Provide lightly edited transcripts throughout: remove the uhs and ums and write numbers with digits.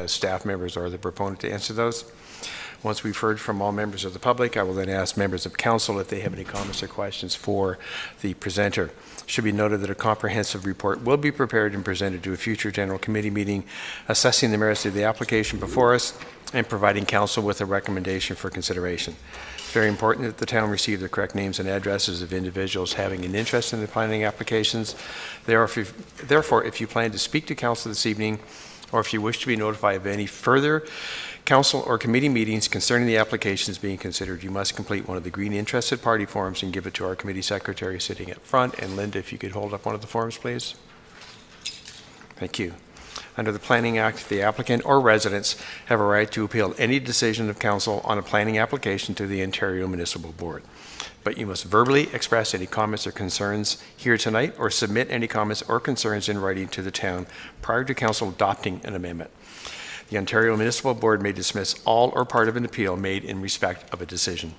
staff members or the proponent to answer those. Once we've heard from all members of the public, I will then ask members of council if they have any comments or questions for the presenter. It should be noted that a comprehensive report will be prepared and presented to a future general committee meeting, assessing the merits of the application before us and providing council with a recommendation for consideration. It's very important that the town receive the correct names and addresses of individuals having an interest in the planning applications. Therefore, if you plan to speak to council this evening, or if you wish to be notified of any further council or committee meetings concerning the applications being considered, you must complete one of the green interested party forms and give it to our committee secretary sitting at front. And Linda, if you could hold up one of the forms, please. Thank you. Under the Planning Act, the applicant or residents have a right to appeal any decision of council on a planning application to the Ontario Municipal Board. But you must verbally express any comments or concerns here tonight, or submit any comments or concerns in writing to the town prior to council adopting an amendment. The Ontario Municipal Board may dismiss all or part of an appeal made in respect of a decision.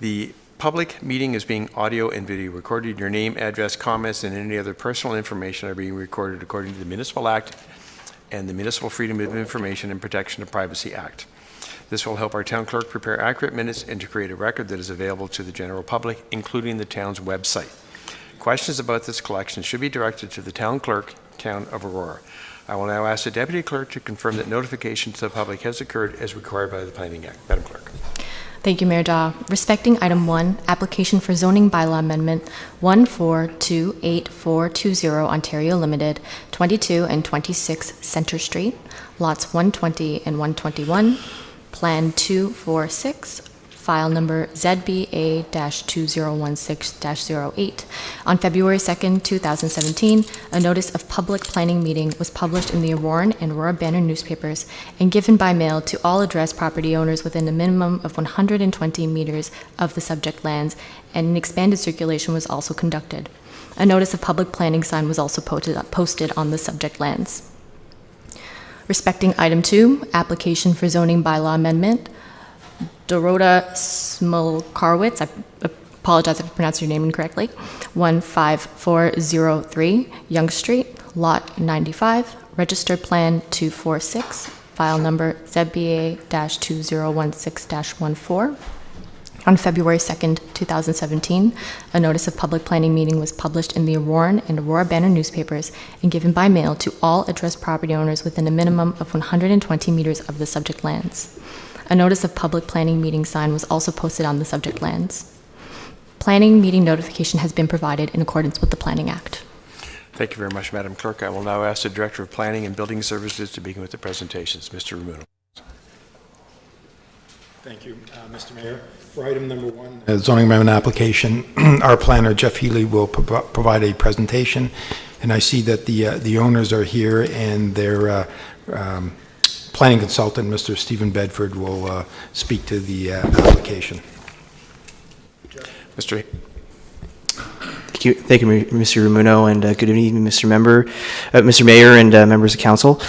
The public meeting is being audio and video recorded. Your name, address, comments, and any other personal information are being recorded according to the Municipal Act and the Municipal Freedom of Information and Protection of Privacy Act. This will help our town clerk prepare accurate minutes and to create a record that is available to the general public, including the town's website. Questions about this collection should be directed to the town clerk, Town of Aurora. I will now ask the Deputy Clerk to confirm that notification to the public has occurred as required by the Planning Act. Madam Clerk. Thank you, Mayor Daw. Respecting item 1, application for zoning bylaw amendment 1428-420 Ontario Limited, 22 and 26 Centre Street, lots 120 and 121, Plan 246, file number ZBA-2016-08. On February 2nd, 2017, a notice of public planning meeting was published in the Aurora and Aurora Banner newspapers and given by mail to all addressed property owners within a minimum of 120 meters of the subject lands, and an expanded circulation was also conducted. A notice of public planning sign was also posted on the subject lands. Respecting item 2, application for zoning bylaw amendment, Dorota Smolkarwitz, I apologize if I pronounced your name incorrectly, 15403 Yonge Street, lot 95, registered plan 246, file number ZBA-2016-14. On February 2nd, 2017, a notice of public planning meeting was published in the Aurora and Aurora Banner newspapers and given by mail to all addressed property owners within a minimum of 120 meters of the subject lands. A notice of public planning meeting sign was also posted on the subject lands. Planning meeting notification has been provided in accordance with the Planning Act. Thank you very much, Madam Clerk. I will now ask the Director of Planning and Building Services to begin with the presentations. Mr. Ramuno. Thank you, Mr. Mayor. For item number 1, zoning amendment application, our planner, Jeff Healy, will provide a presentation. And I see that the owners are here, and their planning consultant, Mr. Stephen Bedford, will speak to the application. Mr. Thank you, Mr. Ramuno, and good evening, Mr. Mayor, and members of council.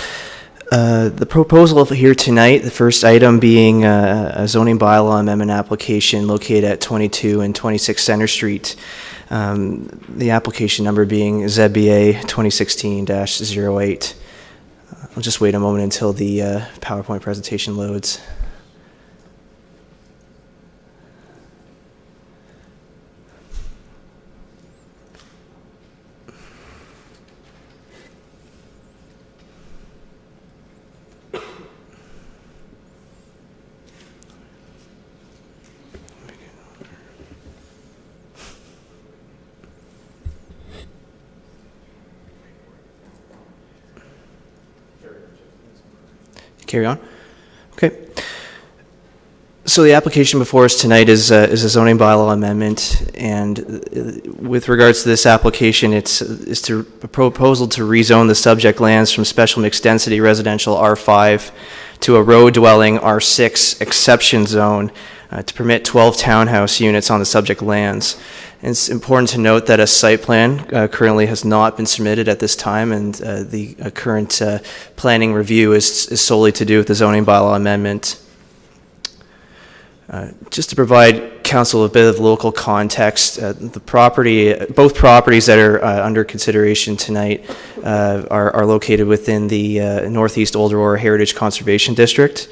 The proposal here tonight, the first item being a zoning bylaw amendment application located at 22 and 26 Centre Street. The application number being ZBA 2016-08. I'll just wait a moment until the PowerPoint presentation loads. Carry on. Okay. So the application before us tonight is a zoning bylaw amendment, and with regards to this application, it's a proposal to rezone the subject lands from special mixed density residential R5 to a row dwelling R6 exception zone to permit 12 townhouse units on the subject lands. And it's important to note that a site plan currently has not been submitted at this time, and the current planning review is solely to do with the zoning bylaw amendment. Just to provide council a bit of local context. Both properties that are under consideration tonight are located within the Northeast Old Aurora Heritage Conservation District.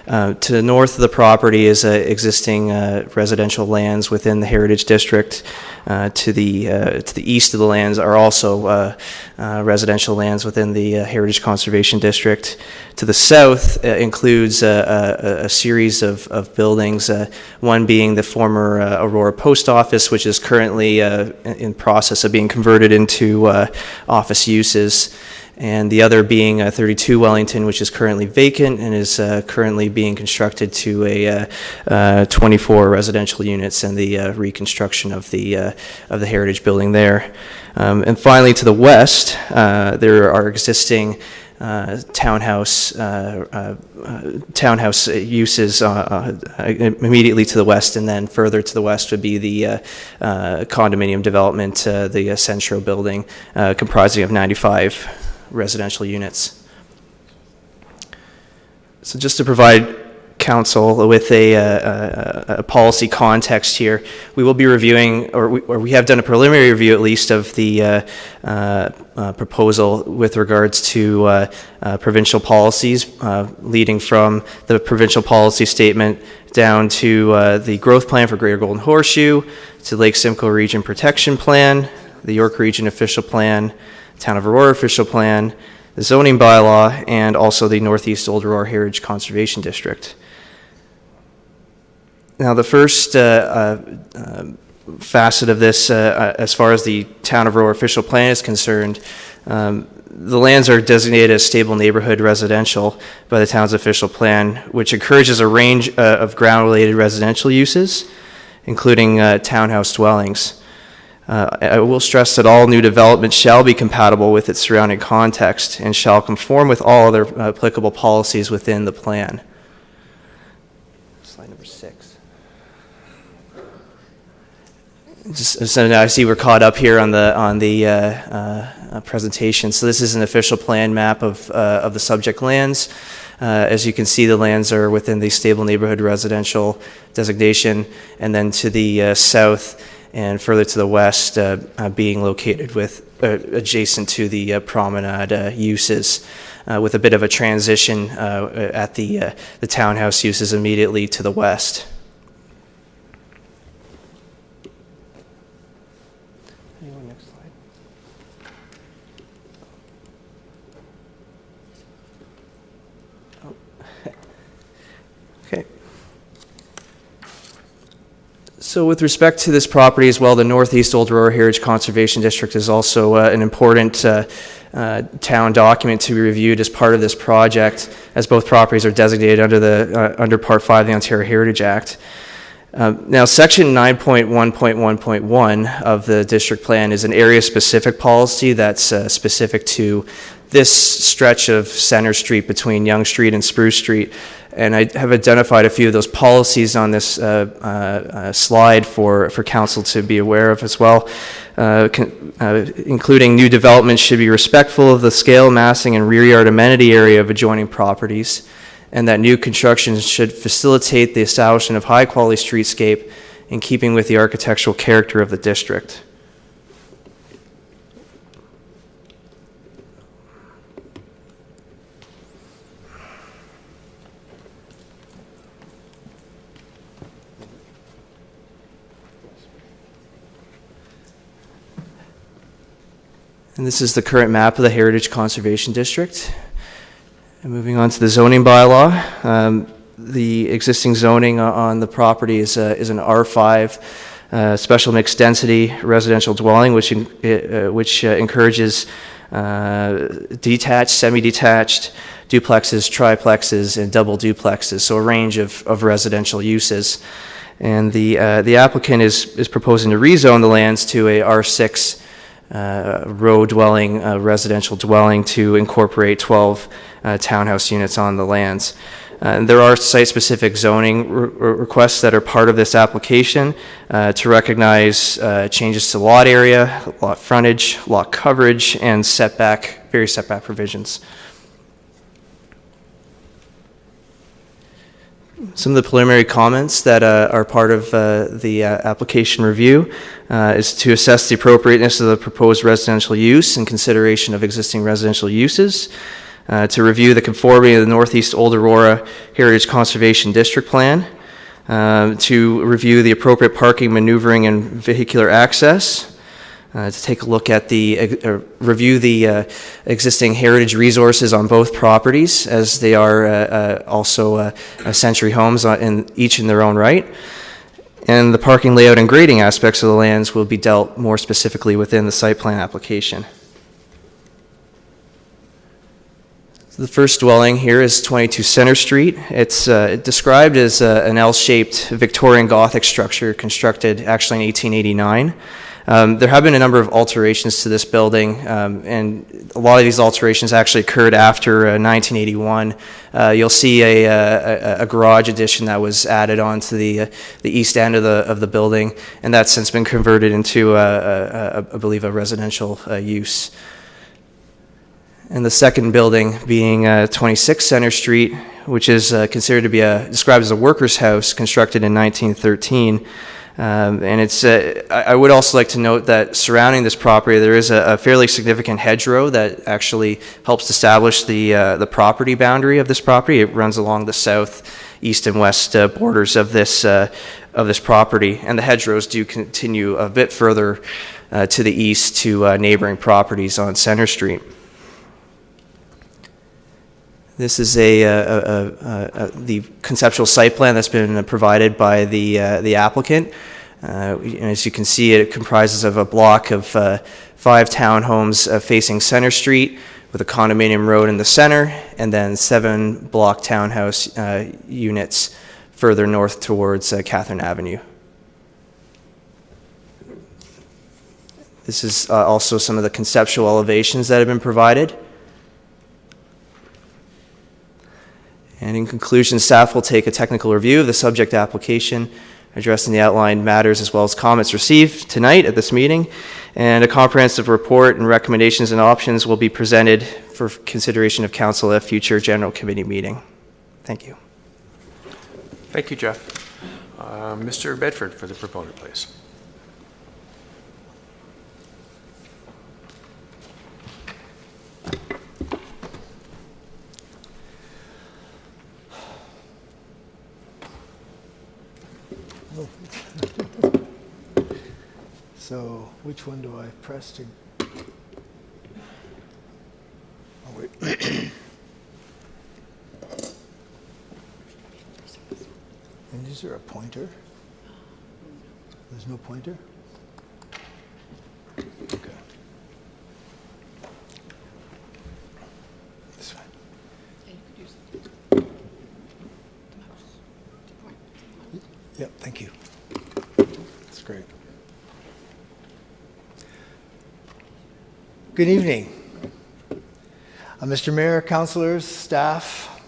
To the north of the property is existing residential lands within the Heritage District. To the east of the lands are also residential lands within the Heritage Conservation District. To the south includes a series of buildings, one being the former Aurora Post Office, which is currently in process of being converted into office uses, and the other being 32 Wellington, which is currently vacant and is currently being constructed to a 24 residential units and the reconstruction of the Heritage Building there. And finally, to the west, there are existing townhouse uses immediately to the west, and then further to the west would be the condominium development, the Centro Building, comprising of 95 residential units. So just to provide council with a policy context here, we will be reviewing, or we have done a preliminary review at least of the proposal with regards to provincial policies, leading from the provincial policy statement down to the growth plan for Greater Golden Horseshoe, to Lake Simcoe Region Protection Plan, the York Region Official Plan, Town of Aurora Official Plan, the zoning bylaw, and also the Northeast Old Aurora Heritage Conservation District. Now, the first facet of this, as far as the Town of Aurora Official Plan is concerned, the lands are designated as stable neighborhood residential by the town's official plan, which encourages a range of ground-related residential uses, including townhouse dwellings. I will stress that all new development shall be compatible with its surrounding context and shall conform with all other applicable policies within the plan. Slide number 6. So now I see we're caught up here on the presentation. So this is an official plan map of the subject lands. As you can see, the lands are within the stable neighborhood residential designation, and then to the south and further to the west being located adjacent to the promenade uses, with a bit of a transition at the townhouse uses immediately to the west. Next slide. Okay. So with respect to this property as well, the Northeast Old Aurora Heritage Conservation District is also an important town document to be reviewed as part of this project, as both properties are designated under Part 5 of the Ontario Heritage Act. Now, Section 9.1.1.1 of the district plan is an area-specific policy that's specific to this stretch of Center Street between Yonge Street and Spruce Street. And I have identified a few of those policies on this slide for council to be aware of as well, including new developments should be respectful of the scale, massing, and rear yard amenity area of adjoining properties, and that new construction should facilitate the establishment of high-quality streetscape in keeping with the architectural character of the district. And this is the current map of the Heritage Conservation District. And moving on to the zoning bylaw, the existing zoning on the property is an R5 special mixed density residential dwelling, which encourages detached, semi-detached, duplexes, triplexes, and double duplexes, so a range of residential uses. And the applicant is proposing to rezone the lands to a R6 row dwelling, residential dwelling, to incorporate 12 townhouse units on the lands. There are site-specific zoning requests that are part of this application to recognize changes to lot area, lot frontage, lot coverage, and various setback provisions. Some of the preliminary comments that are part of the application review is to assess the appropriateness of the proposed residential use in consideration of existing residential uses, to review the conformity of the Northeast Old Aurora Heritage Conservation District Plan, to review the appropriate parking, maneuvering, and vehicular access, to take a look at review the existing heritage resources on both properties, as they are also century homes each in their own right. And the parking layout and grading aspects of the lands will be dealt more specifically within the site plan application. The first dwelling here is 22 Center Street. It's described as an L-shaped Victorian Gothic structure constructed actually in 1889. There have been a number of alterations to this building, and a lot of these alterations actually occurred after 1981. You'll see a garage addition that was added onto the east end of the building, and that's since been converted into, I believe, a residential use. And the second building being 26 Center Street, which is considered to be described as a worker's house constructed in 1913. And it's, I would also like to note that surrounding this property, there is a fairly significant hedgerow that actually helps establish the property boundary of this property. It runs along the south, east, and west borders of this property, and the hedgerows do continue a bit further to the east to neighboring properties on Center Street. This is the conceptual site plan that's been provided by the applicant. And as you can see, it comprises of a block of 5 townhomes facing Center Street with a condominium road in the center, and then 7 block townhouse units further north towards Catherine Avenue. This is also some of the conceptual elevations that have been provided. And in conclusion, staff will take a technical review of the subject application, addressing the outlined matters as well as comments received tonight at this meeting, and a comprehensive report and recommendations and options will be presented for consideration of council at a future general committee meeting. Thank you. Thank you, Jeff. Mr. Bedford for the proponent, please. So which one do I press to? Oh, wait. And is there a pointer? There's no pointer? Okay. This one. Yep, thank you. That's great. Good evening. Mr. Mayor, councilors, staff,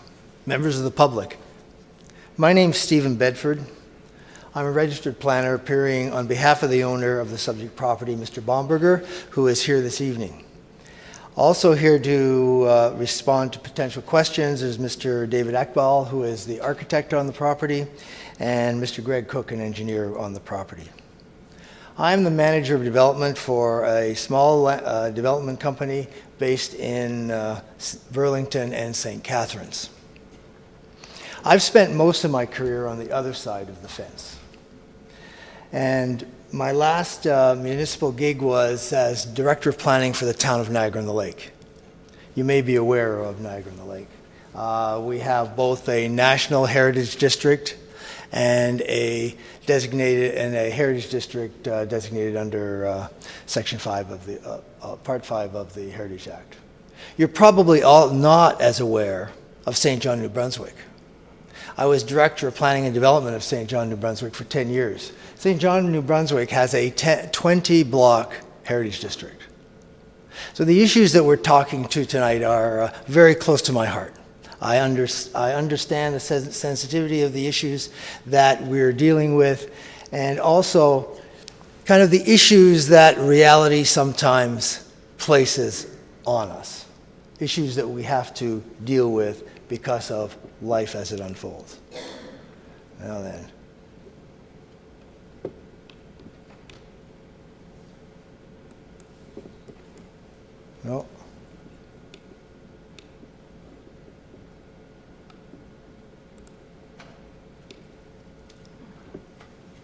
members of the public. My name's Stephen Bedford. I'm a registered planner appearing on behalf of the owner of the subject property, Mr. Bomberger, who is here this evening. Also here to respond to potential questions is Mr. David Ekbal, who is the architect on the property, and Mr. Greg Cook, an engineer on the property. I'm the manager of development for a small development company based in Burlington and St. Catharines. I've spent most of my career on the other side of the fence. And my last municipal gig was as Director of Planning for the town of Niagara-on-the-Lake. You may be aware of Niagara-on-the-Lake. We have both a National Heritage District and a heritage district designated under Section 5 of the Part 5 of the Heritage Act. You're probably all not as aware of St. John, New Brunswick. I was Director of Planning and Development of St. John, New Brunswick for 10 years. St. John, New Brunswick has a 20-block heritage district. So the issues that we're talking to tonight are very close to my heart. I understand the sensitivity of the issues that we're dealing with, and also kind of the issues that reality sometimes places on us, issues that we have to deal with because of life as it unfolds. Now then. No.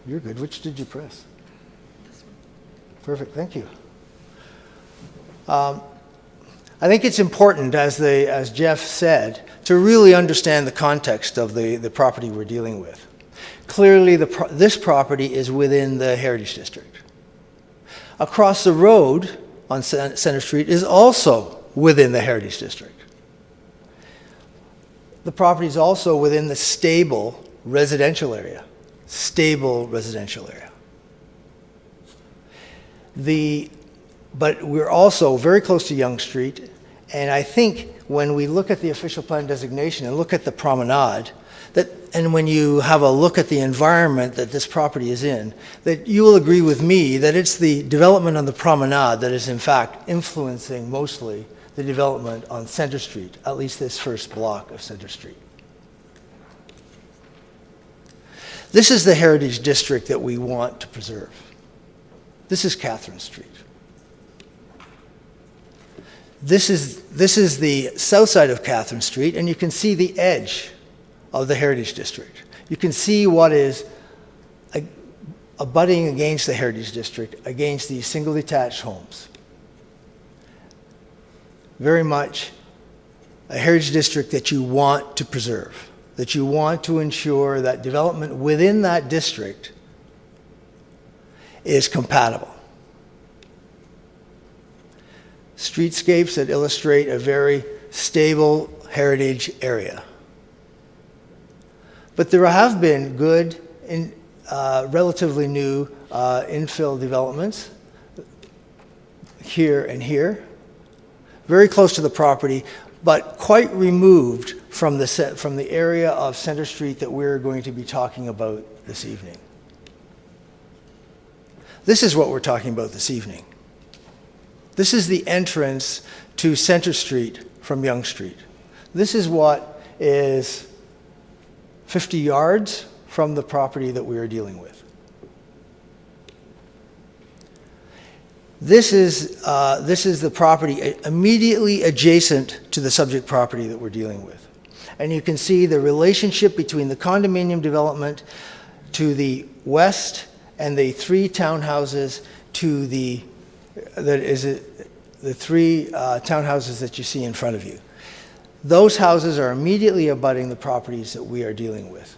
You're good. Which did you press? This one. Perfect. Thank you. I think it's important, as Jeff said, to really understand the context of the property we're dealing with. Clearly, this property is within the Heritage District. Across the road on Center Street is also within the Heritage District. The property is also within the stable residential area. Stable residential area. But we're also very close to Yonge Street, and I think when we look at the official plan designation and look at the promenade, and when you have a look at the environment that this property is in, that you will agree with me that it's the development on the promenade that is in fact influencing mostly the development on Center Street, at least this first block of Center Street. This is the Heritage District that we want to preserve. This is Catherine Street. This is the south side of Catherine Street, and you can see the edge of the Heritage District. You can see what is abutting against the Heritage District, against these single detached homes. Very much a Heritage District that you want to preserve, that you want to ensure that development within that district is compatible. Streetscapes that illustrate a very stable heritage area. But there have been good, relatively new infill developments here and here, very close to the property, but quite removed from the area of Center Street that we're going to be talking about this evening. This is what we're talking about this evening. This is the entrance to Center Street from Yonge Street. This is what is 50 yards from the property that we are dealing with. This is the property immediately adjacent to the subject property that we're dealing with. And you can see the relationship between the condominium development to the west and the three townhouses to the three townhouses that you see in front of you. Those houses are immediately abutting the properties that we are dealing with.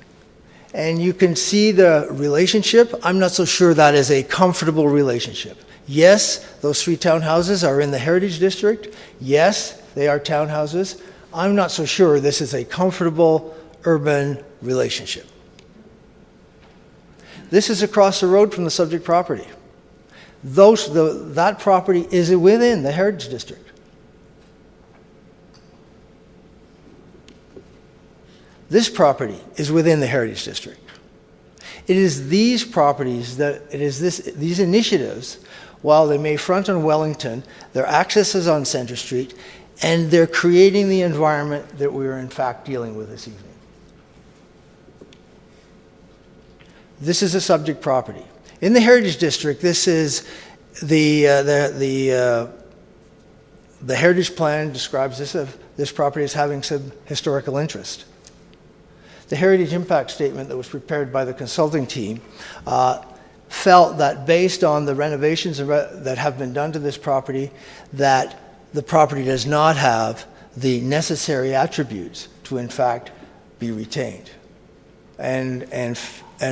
And you can see the relationship. I'm not so sure that is a comfortable relationship. Yes, those three townhouses are in the Heritage District. Yes, they are townhouses. I'm not so sure this is a comfortable urban relationship. This is across the road from the subject property. That property is within the Heritage District. This property is within the Heritage District. It is these properties these initiatives, while they may front on Wellington, their access is on Center Street, and they're creating the environment that we're in fact dealing with this evening. This is a subject property. In the Heritage District, this is the Heritage Plan describes this property as having some historical interest. The Heritage Impact Statement that was prepared by the consulting team felt that based on the renovations that have been done to this property, that the property does not have the necessary attributes to in fact be retained, and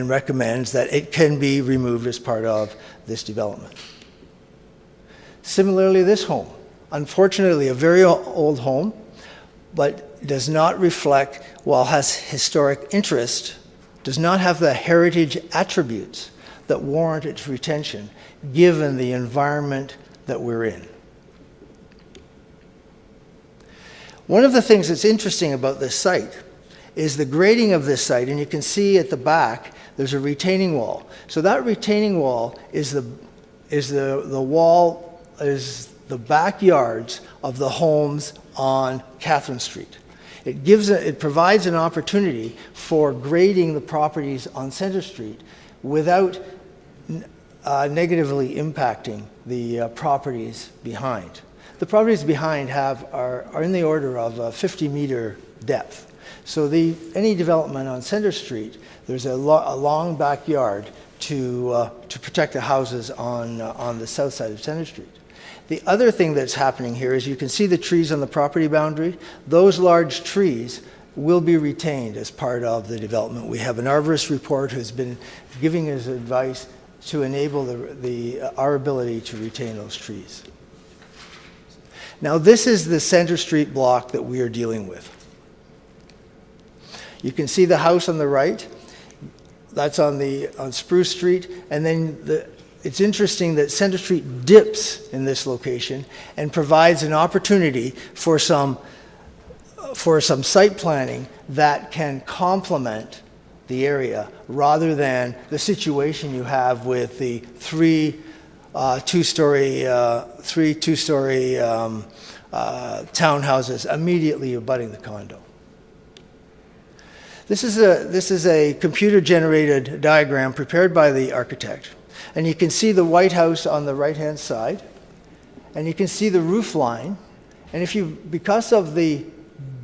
recommends that it can be removed as part of this development. Similarly, this home, unfortunately a very old home, but does not reflect, while has historic interest, does not have the heritage attributes that warrant its retention given the environment that we're in. One of the things that's interesting about this site is the grading of this site, and you can see at the back there's a retaining wall. So that retaining wall is the backyards of the homes on Catherine Street. It provides an opportunity for grading the properties on Center Street without negatively impacting the properties behind. The properties behind are in the order of a 50-meter depth. So any development on Center Street, there's a long backyard to protect the houses on the south side of Center Street. The other thing that's happening here is you can see the trees on the property boundary. Those large trees will be retained as part of the development. We have an arborist report who's been giving his advice to enable our ability to retain those trees. Now, this is the Center Street block that we are dealing with. You can see the house on the right. That's on Spruce Street, and then it's interesting that Center Street dips in this location and provides an opportunity for some site planning that can complement the area rather than the situation you have with the three two-story townhouses immediately abutting the condo. This is a computer-generated diagram prepared by the architect. And you can see the White House on the right-hand side, and you can see the roof line. And because of the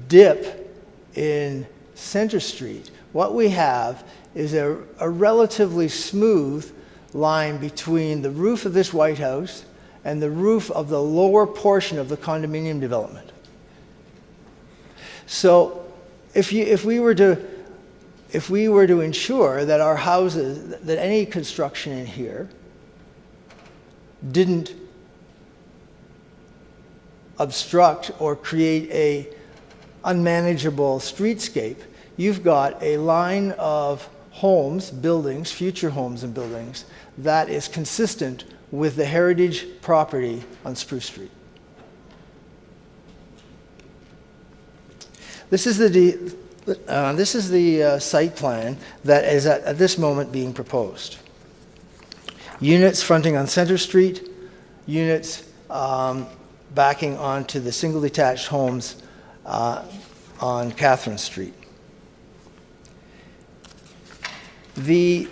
dip in Center Street, what we have is a relatively smooth line between the roof of this White House and the roof of the lower portion of the condominium development. So if we were to ensure that our houses, that any construction in here didn't obstruct or create a unmanageable streetscape, you've got a line of homes, buildings, future homes and buildings that is consistent with the heritage property on Spruce Street. This is the site plan that is at this moment being proposed. Units fronting on Center Street, units backing onto the single detached homes on Catherine Street. The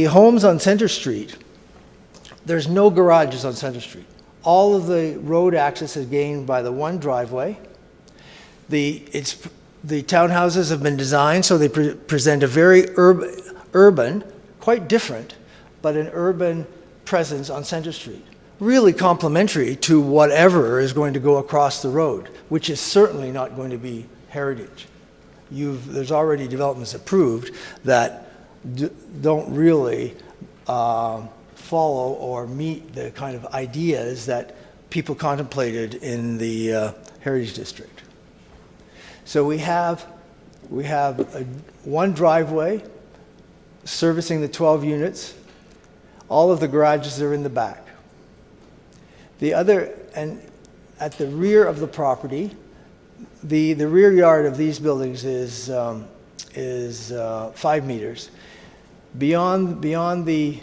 homes on Center Street, there's no garages on Center Street. All of the road access is gained by the one driveway. The townhouses have been designed so they present a very urban, quite different, but an urban presence on Center Street. Really complementary to whatever is going to go across the road, which is certainly not going to be heritage. There's already developments approved that don't really follow or meet the kind of ideas that people contemplated in the Heritage District. So we have one driveway servicing the 12 units. All of the garages are in the back. And at the rear of the property, the rear yard of these buildings is 5 meters. Beyond the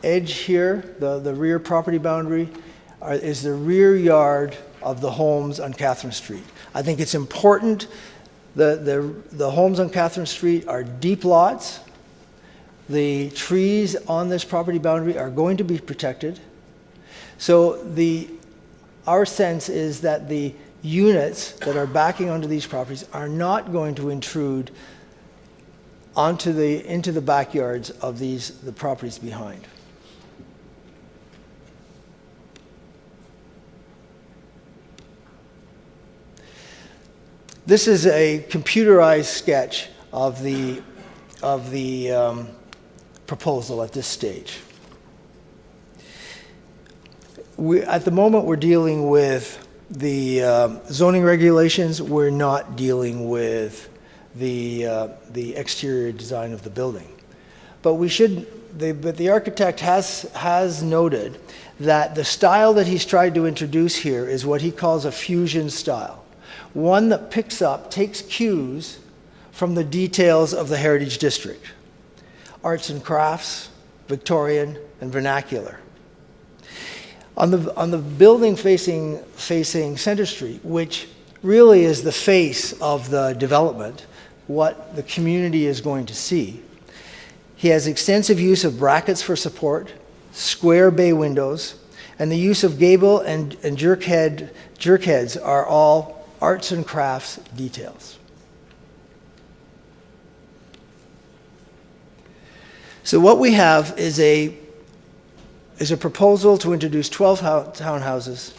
edge here, the rear property boundary, is the rear yard of the homes on Catherine Street. I think it's important. The homes on Catherine Street are deep lots. The trees on this property boundary are going to be protected. So our sense is that the units that are backing onto these properties are not going to intrude into the backyards of the properties behind. This is a computerized sketch of the proposal at this stage. At the moment, we're dealing with the zoning regulations. We're not dealing with the exterior design of the building. But the architect has noted that the style that he's tried to introduce here is what he calls a fusion style. One that takes cues from the details of the Heritage District. Arts and crafts, Victorian, and vernacular. On the building facing Center Street, which really is the face of the development, what the community is going to see. He has extensive use of brackets for support, square bay windows, and the use of gable and jerk heads are all arts and crafts details. So what we have is a proposal to introduce 12 townhouses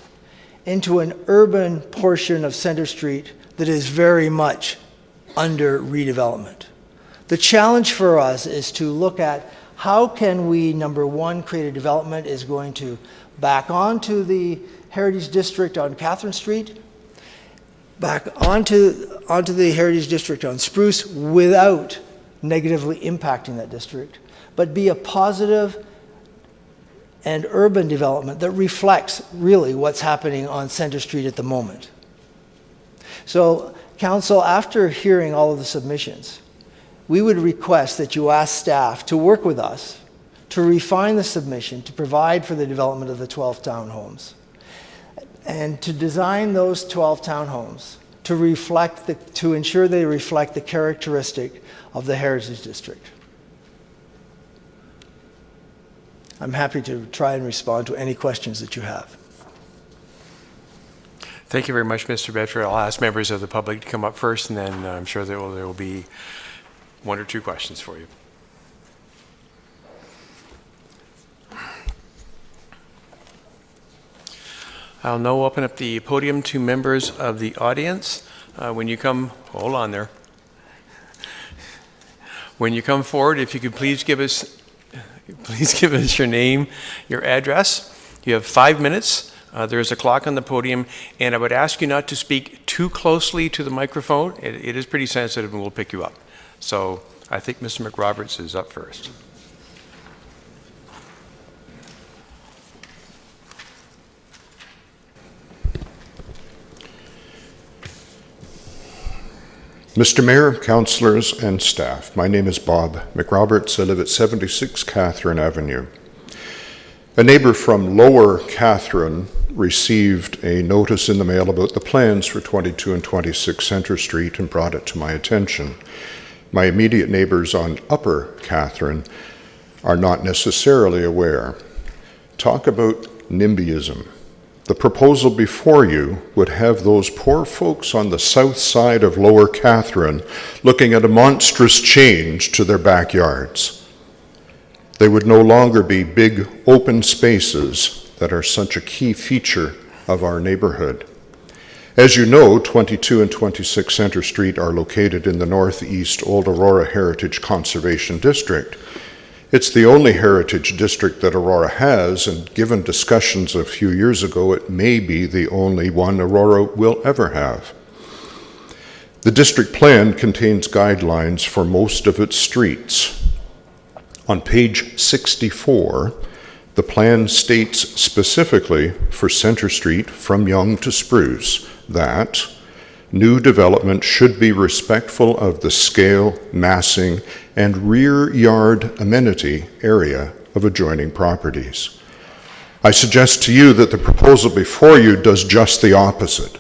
into an urban portion of Centre Street that is very much under redevelopment. The challenge for us is to look at how can we, number one, create a development is going to back onto the Heritage District on Catherine Street, back onto the Heritage District on Spruce without negatively impacting that district, but be a positive and urban development that reflects really what's happening on Centre Street at the moment. So, Council, after hearing all of the submissions, we would request that you ask staff to work with us to refine the submission to provide for the development of the 12 townhomes and to design those 12 townhomes to ensure they reflect the characteristic of the Heritage District. I'm happy to try and respond to any questions that you have. Thank you very much, Mr. Bedford. I'll ask members of the public to come up first, and then I'm sure there will be one or two questions for you. I'll now open up the podium to members of the audience. When you come, hold on there. When you come forward, if you could please give us your name, your address. You have 5 minutes. There's a clock on the podium, and I would ask you not to speak too closely to the microphone. It is pretty sensitive, and we'll pick you up. So I think Mr. McRoberts is up first. Mr. Mayor, councillors, and staff, my name is Bob McRoberts. I live at 76 Catherine Avenue. A neighbour from Lower Catherine received a notice in the mail about the plans for 22 and 26 Centre Street and brought it to my attention. My immediate neighbours on Upper Catherine are not necessarily aware. Talk about NIMBYism. The proposal before you would have those poor folks on the south side of Lower Catherine looking at a monstrous change to their backyards. They would no longer be big open spaces that are such a key feature of our neighborhood. As you know, 22 and 26 Centre Street are located in the Northeast Old Aurora Heritage Conservation District. It's the only heritage district that Aurora has, and given discussions a few years ago, it may be the only one Aurora will ever have. The district plan contains guidelines for most of its streets. On page 64, the plan states specifically for Centre Street from Yonge to Spruce that new development should be respectful of the scale, massing, and rear yard amenity area of adjoining properties. I suggest to you that the proposal before you does just the opposite.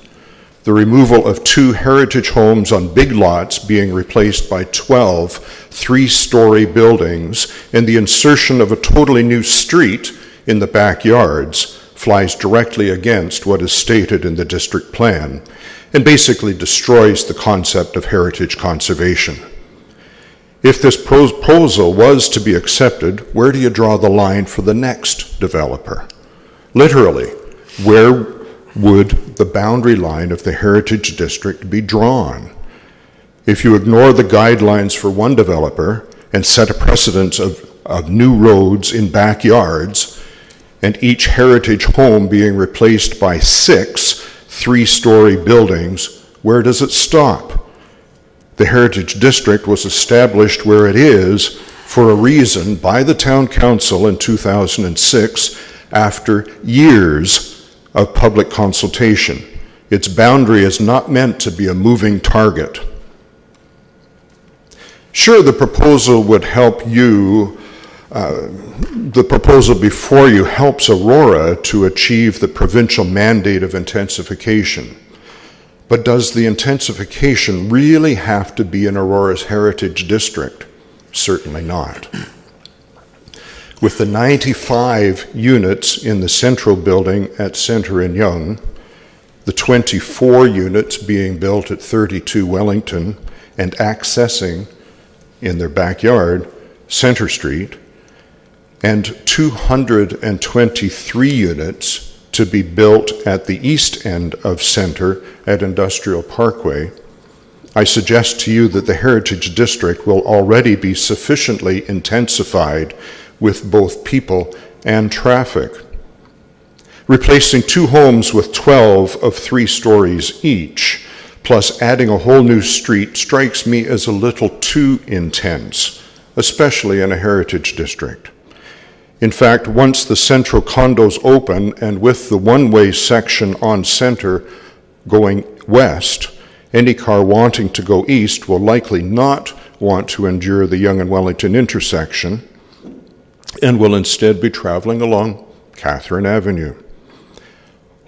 The removal of 2 heritage homes on big lots being replaced by 12 three-story buildings and the insertion of a totally new street in the backyards flies directly against what is stated in the district plan and basically destroys the concept of heritage conservation. If this proposal was to be accepted, where do you draw the line for the next developer? Literally, where would the boundary line of the heritage district be drawn? If you ignore the guidelines for one developer and set a precedence of new roads in backyards and each heritage home being replaced by 6 three-story buildings, where does it stop? The Heritage District was established where it is for a reason by the Town Council in 2006 after years of public consultation. Its boundary is not meant to be a moving target. Sure, the proposal would help you, the proposal before you helps Aurora to achieve the provincial mandate of intensification. But does the intensification really have to be in Aurora's Heritage District? Certainly not. With the 95 units in the central building at Centre and Yonge, the 24 units being built at 32 Wellington and accessing in their backyard Centre Street, and 223 units to be built at the east end of Centre at Industrial Parkway, I suggest to you that the Heritage District will already be sufficiently intensified with both people and traffic. Replacing 2 homes with 12 of 3 stories each, plus adding a whole new street, strikes me as a little too intense, especially in a heritage district. In fact, once the central condos open and with the one-way section on Centre going west, any car wanting to go east will likely not want to endure the Yonge and Wellington intersection and will instead be traveling along Catherine Avenue.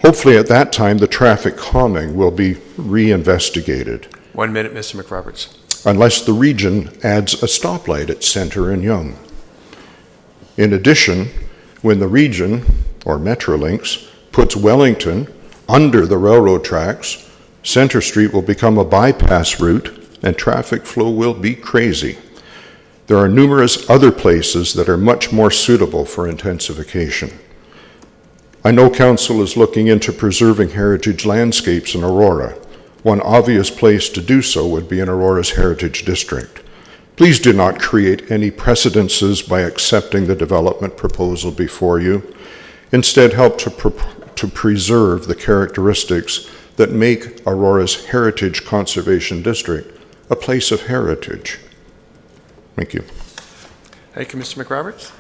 Hopefully at that time, the traffic calming will be reinvestigated. 1 minute, Mr. McRoberts. Unless the region adds a stoplight at Centre and Yonge. In addition, when the region, or Metrolinx, puts Wellington under the railroad tracks, Centre Street will become a bypass route and traffic flow will be crazy. There are numerous other places that are much more suitable for intensification. I know Council is looking into preserving heritage landscapes in Aurora. One obvious place to do so would be in Aurora's Heritage District. Please do not create any precedences by accepting the development proposal before you. Instead, help to preserve the characteristics that make Aurora's Heritage Conservation District a place of heritage. Thank you. Thank you, Mr. McRoberts.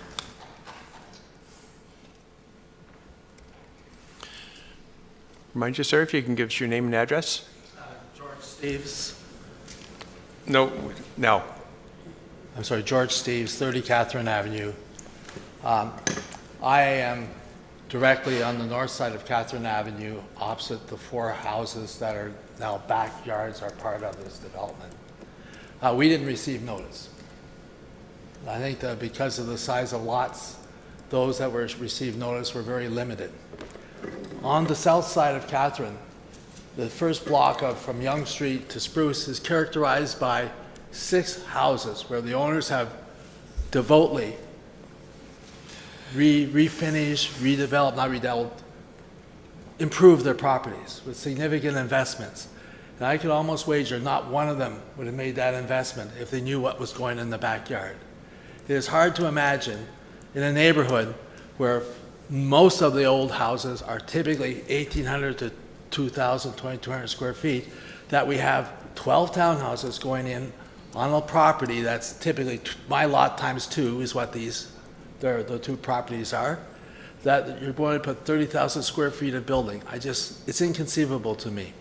Remind you, sir, if you can give us your name and address. George Steves. No, now. I'm sorry, George Steves, 30 Catherine Avenue. I am directly on the north side of Catherine Avenue, opposite the 4 houses that are now backyards are part of this development. We didn't receive notice. I think that because of the size of lots, those that were received notice were very limited. On the south side of Catherine, the first block from Yonge Street to Spruce is characterized by 6 houses where the owners have devoutly refinished, redeveloped, not redeveloped, improved their properties with significant investments. And I could almost wager not one of them would have made that investment if they knew what was going in the backyard. It is hard to imagine in a neighborhood where most of the old houses are typically 1,800 to 2,000, 2,200 square feet, that we have 12 townhouses going in on a property that's typically my lot times 2 is what the 2 properties are, that you're going to put 30,000 square feet of building. It's inconceivable to me.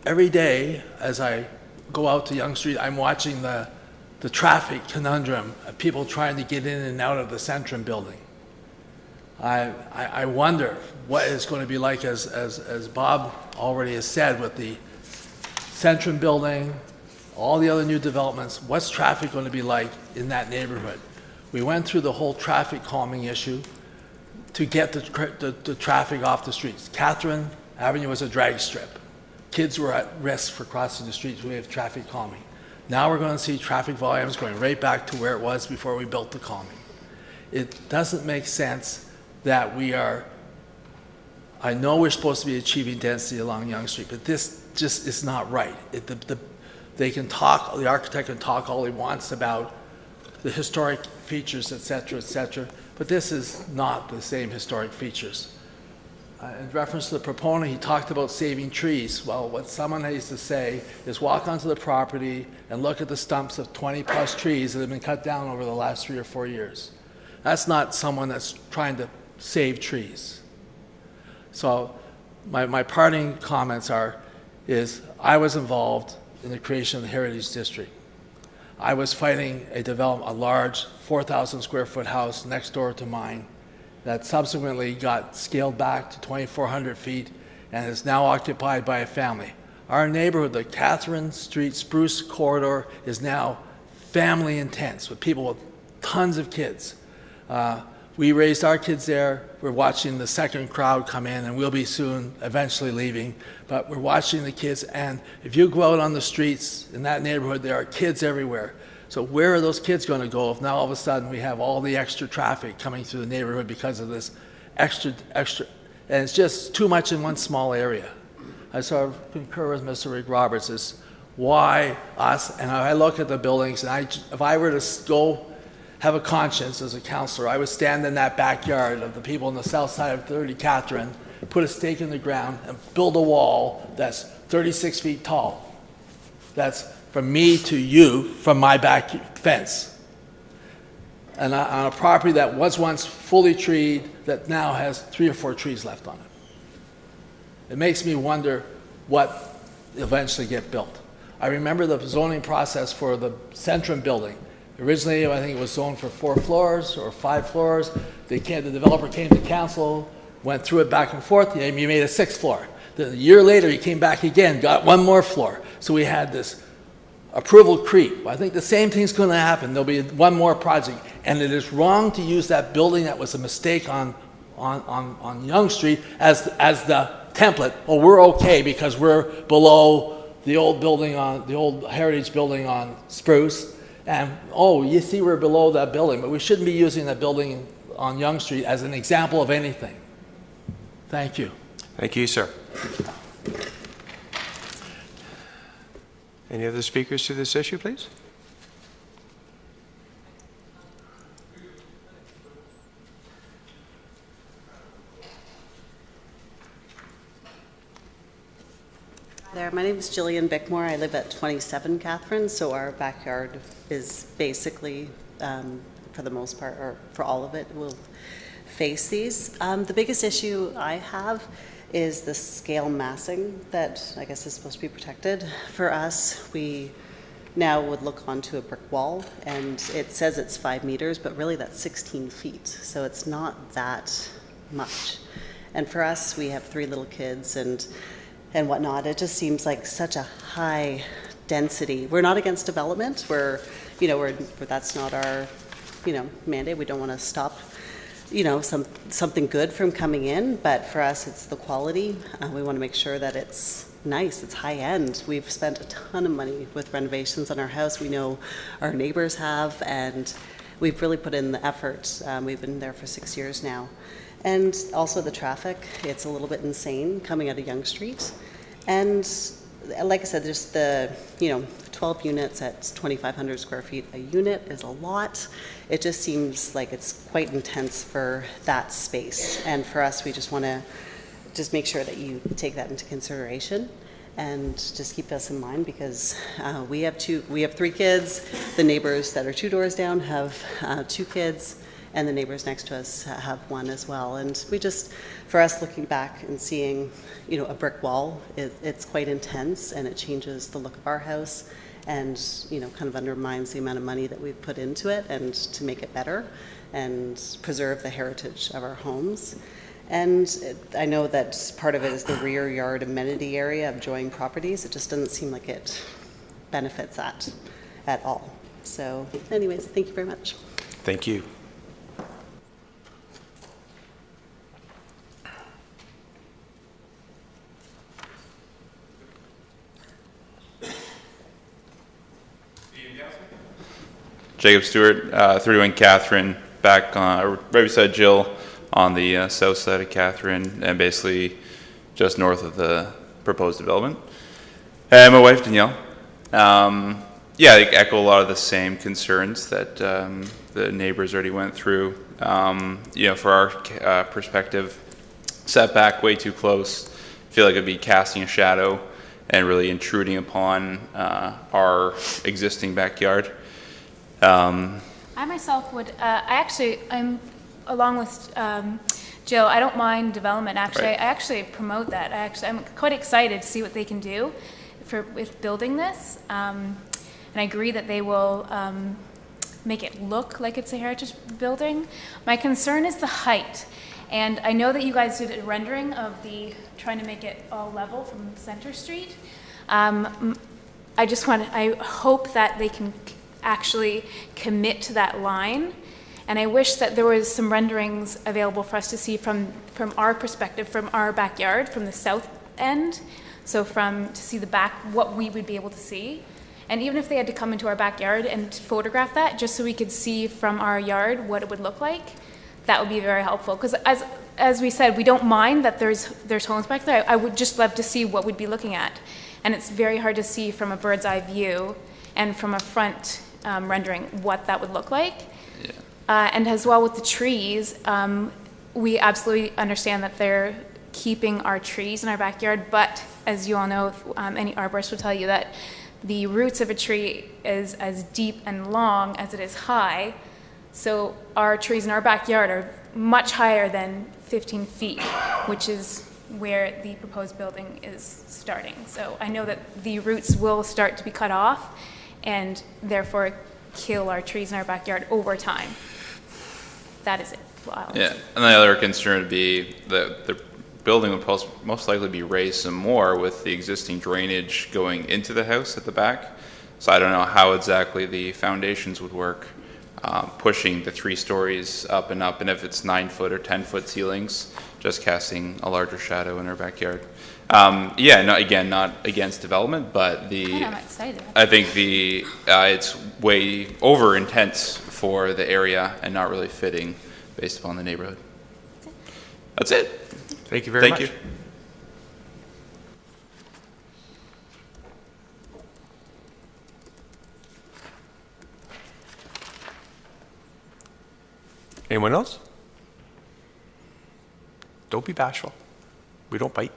Every day as I go out to Yonge Street, I'm watching the traffic conundrum of people trying to get in and out of the Centrum building. I wonder what it's going to be like, as Bob already has said, with the Centrum building, all the other new developments, what's traffic going to be like in that neighborhood? We went through the whole traffic calming issue to get the traffic off the streets. Catherine Avenue was a drag strip. Kids were at risk for crossing the streets. We have traffic calming. Now we're going to see traffic volumes going right back to where it was before we built the calming. It doesn't make sense that I know we're supposed to be achieving density along Yonge Street, but this just is not right. The architect can talk all he wants about the historic features, et cetera, but this is not the same historic features. In reference to the proponent, he talked about saving trees. Well, what someone needs to say is walk onto the property and look at the stumps of 20-plus trees that have been cut down over the last 3 or 4 years. That's not someone that's trying to save trees. So my parting comments is I was involved in the creation of the Heritage District. I was fighting a large 4,000 square foot house next door to mine that subsequently got scaled back to 2,400 feet and is now occupied by a family. Our neighborhood, the Catherine Street Spruce corridor, is now family intense with people with tons of kids. We raised our kids there. We're watching the second crowd come in, and we'll be soon eventually leaving. But we're watching the kids, and if you go out on the streets in that neighborhood, there are kids everywhere. So where are those kids going to go if now all of a sudden we have all the extra traffic coming through the neighborhood because of this extra, and it's just too much in one small area. I sort of concur with Mr. Rick Roberts, is why us? And I look at the buildings, and if I were to go have a conscience as a councillor, I would stand in that backyard of the people on the south side of 30 Catherine, put a stake in the ground, and build a wall that's 36 feet tall. That's from me to you, from my back fence. And on a property that was once fully treed, that now has 3 or 4 trees left on it. It makes me wonder what eventually get built. I remember the zoning process for the Centrum building. Originally, I think it was zoned for 4 floors or 5 floors. The developer came to council, went through it back and forth, and you made a 6th floor. Then a year later, he came back again, got 1 more floor. So we had this approval creep. I think the same thing's going to happen. There'll be 1 more project. And it is wrong to use that building that was a mistake on Yonge Street as the template. Well, we're okay because we're below the old building the old heritage building on Spruce. And, oh, you see we're below that building, but we shouldn't be using that building on Yonge Street as an example of anything. Thank you. Thank you, sir. Any other speakers to this issue, please? There. My name is Jillian Bickmore. I live at 27 Catherine, so our backyard is basically, for the most part, or for all of it, will face these. The biggest issue I have is the scale massing that I guess is supposed to be protected. For us, we now would look onto a brick wall, and it says it's 5 meters, but really that's 16 feet, so it's not that much. And for us, we have 3 little kids and whatnot. It just seems like such a high density. We're not against development. That's not our, mandate. We don't want to stop, something good from coming in. But for us, it's the quality. We want to make sure that it's nice. It's high end. We've spent a ton of money with renovations on our house. We know our neighbors have, and we've really put in the effort. We've been there for 6 years now. And also the traffic, it's a little bit insane coming out of Yonge Street. And like I said, there's the, 12 units at 2,500 square feet a unit is a lot. It just seems like it's quite intense for that space. And for us, we just want to just make sure that you take that into consideration and just keep us in mind, because we have 3 kids. The neighbors that are 2 doors down have 2 kids. And the neighbors next to us have 1 as well. And we just, for us looking back and seeing, a brick wall, it's quite intense, and it changes the look of our house, and, kind of undermines the amount of money that we've put into it, and to make it better and preserve the heritage of our homes. And I know that part of it is the rear yard amenity area of Joying Properties. It just doesn't seem like it benefits that at all. So anyways, thank you very much. Thank you. Jacob Stewart, 31 Catherine, back on, right beside Jill on the south side of Catherine, and basically just north of the proposed development. And my wife, Danielle. I echo a lot of the same concerns that the neighbors already went through. For our perspective, setback way too close. Feel like it'd be casting a shadow and really intruding upon our existing backyard. I myself would, I'm along with Jill, I don't mind development, actually. Right. I actually promote that. I'm quite excited to see what they can do with building this. And I agree that they will make it look like it's a heritage building. My concern is the height. And I know that you guys did a rendering of trying to make it all level from Center Street. I hope that they can actually commit to that line. And I wish that there was some renderings available for us to see from our perspective, from our backyard, from the south end. So to see the back, what we would be able to see. And even if they had to come into our backyard and photograph that, just so we could see from our yard what it would look like, that would be very helpful. Because as we said, we don't mind that there's homes back there. I would just love to see what we'd be looking at. And it's very hard to see from a bird's eye view and from a front rendering what that would look like. Yeah. And as well with the trees, we absolutely understand that they're keeping our trees in our backyard, but as you all know, any arborist will tell you that the roots of a tree is as deep and long as it is high. So our trees in our backyard are much higher than 15 feet, which is where the proposed building is starting. So I know that the roots will start to be cut off and therefore kill our trees in our backyard over time. That is it. Yeah, and the other concern would be that the building would most likely be raised some more with the existing drainage going into the house at the back. So I don't know how exactly the foundations would work, pushing the 3 stories up, and if it's 9-foot or 10-foot ceilings, just casting a larger shadow in our backyard. Again, not against development, but I'm excited. I think it's way over intense for the area and not really fitting based upon the neighborhood. That's it. Thank you very much. Thank you. Anyone else? Don't be bashful. We don't bite.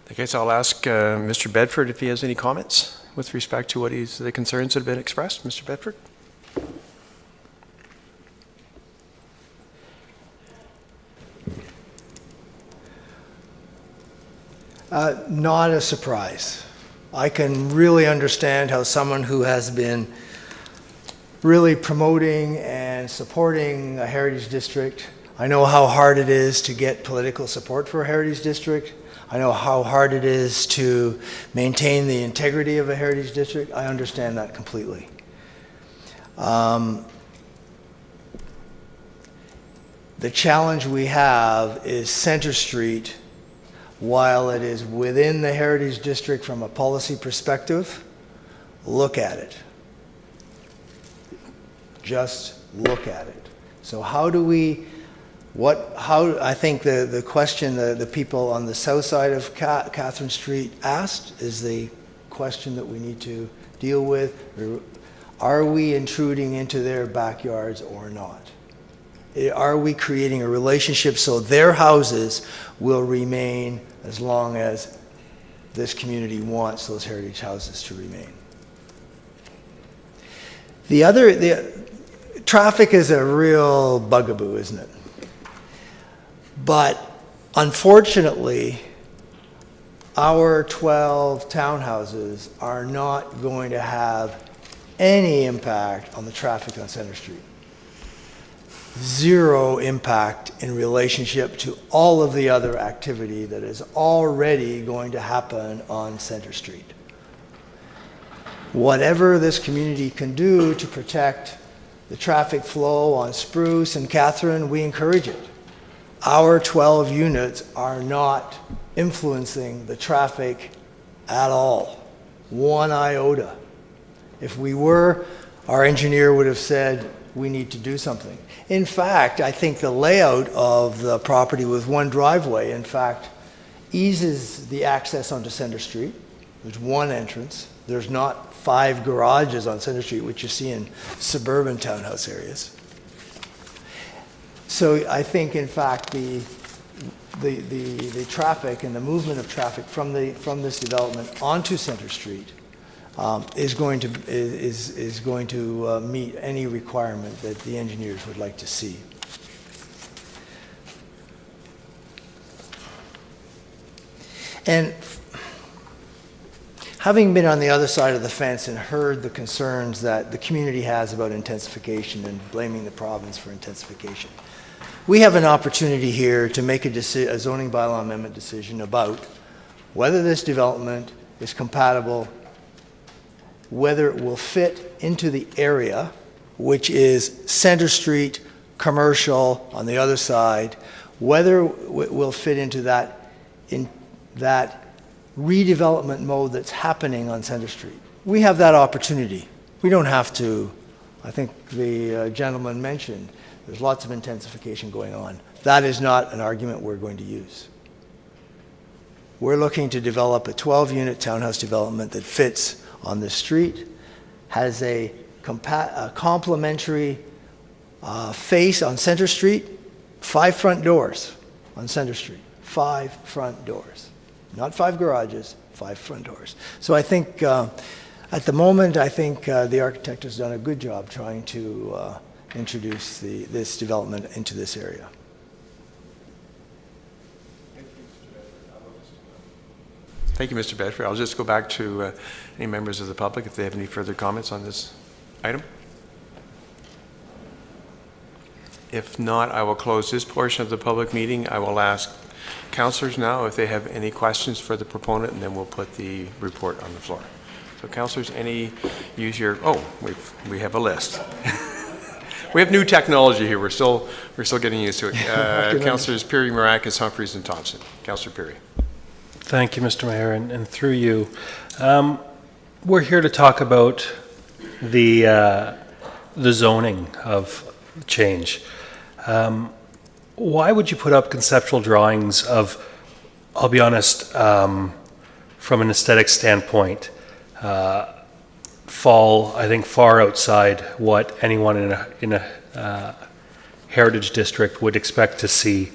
I guess I'll ask Mr. Bedford if he has any comments with respect to the concerns that have been expressed. Mr. Bedford? Not a surprise. I can really understand how someone who has been really promoting and supporting a heritage district. I know how hard it is to get political support for a heritage district. I know how hard it is to maintain the integrity of a heritage district. I understand that completely. The challenge we have is Center Street, while it is within the heritage district from a policy perspective, look at it. Just look at it. So how do we, I think the question the people on the south side of Catherine Street asked is the question that we need to deal with. Are we intruding into their backyards or not? Are we creating a relationship so their houses will remain as long as this community wants those heritage houses to remain? Traffic is a real bugaboo, isn't it? But unfortunately, our 12 townhouses are not going to have any impact on the traffic on Center Street. Zero impact in relationship to all of the other activity that is already going to happen on Center Street. Whatever this community can do to protect the traffic flow on Spruce and Catherine, we encourage it. Our 12 units are not influencing the traffic at all, one iota. If we were, our engineer would have said, we need to do something. In fact, I think the layout of the property with one driveway, in fact, eases the access onto Center Street. There's one entrance. There's not 5 garages on Center Street, which you see in suburban townhouse areas. So I think, in fact, the traffic and the movement of traffic from this development onto Center Street is going to meet any requirement that the engineers would like to see. And having been on the other side of the fence and heard the concerns that the community has about intensification and blaming the province for intensification, we have an opportunity here to make a zoning bylaw amendment decision about whether this development is compatible, whether it will fit into the area, which is Center Street, commercial on the other side, whether it will fit into that redevelopment mode that's happening on Center Street. We have that opportunity. We don't have to, I think the gentleman mentioned, there's lots of intensification going on. That is not an argument we're going to use. We're looking to develop a 12-unit townhouse development that fits on this street, has a complementary face on Center Street, 5 front doors on Center Street, 5 front doors. Not 5 garages, 5 front doors. So I think at the moment, I think the architect has done a good job trying to introduce this development into this area. Thank you, Mr. Bedford. I'll just go back to any members of the public if they have any further comments on this item. If not, I will close this portion of the public meeting. I will ask councillors now if they have any questions for the proponent, and then we'll put the report on the floor. So councillors, use your, we have a list. We have new technology here. We're still getting used to it. Councillors Pirie, Marakis, Humphreys, and Thompson. Councillor Pirie. Thank you, Mr. Mayor, and through you. We're here to talk about the zoning of change. Why would you put up conceptual drawings of, I'll be honest, from an aesthetic standpoint, fall, I think, far outside what anyone in a heritage district would expect to see.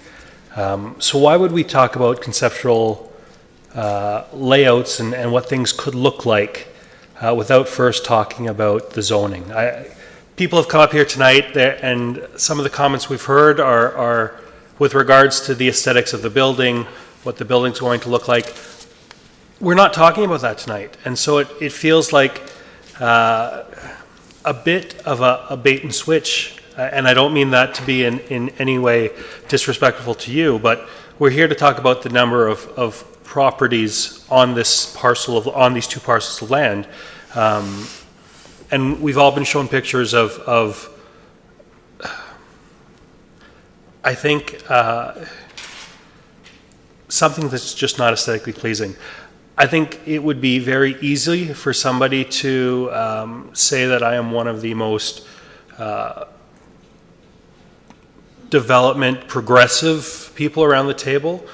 So why would we talk about conceptual layouts and what things could look like without first talking about the zoning? People have come up here tonight, and some of the comments we've heard are with regards to the aesthetics of the building, what the building's going to look like. We're not talking about that tonight, and so it feels like a bit of a bait and switch, and I don't mean that to be in any way disrespectful to you, but we're here to talk about the number of properties on this on these 2 parcels of land. And we've all been shown pictures of I think, something that's just not aesthetically pleasing. I think it would be very easy for somebody to say that I am one of the most development progressive people around the table.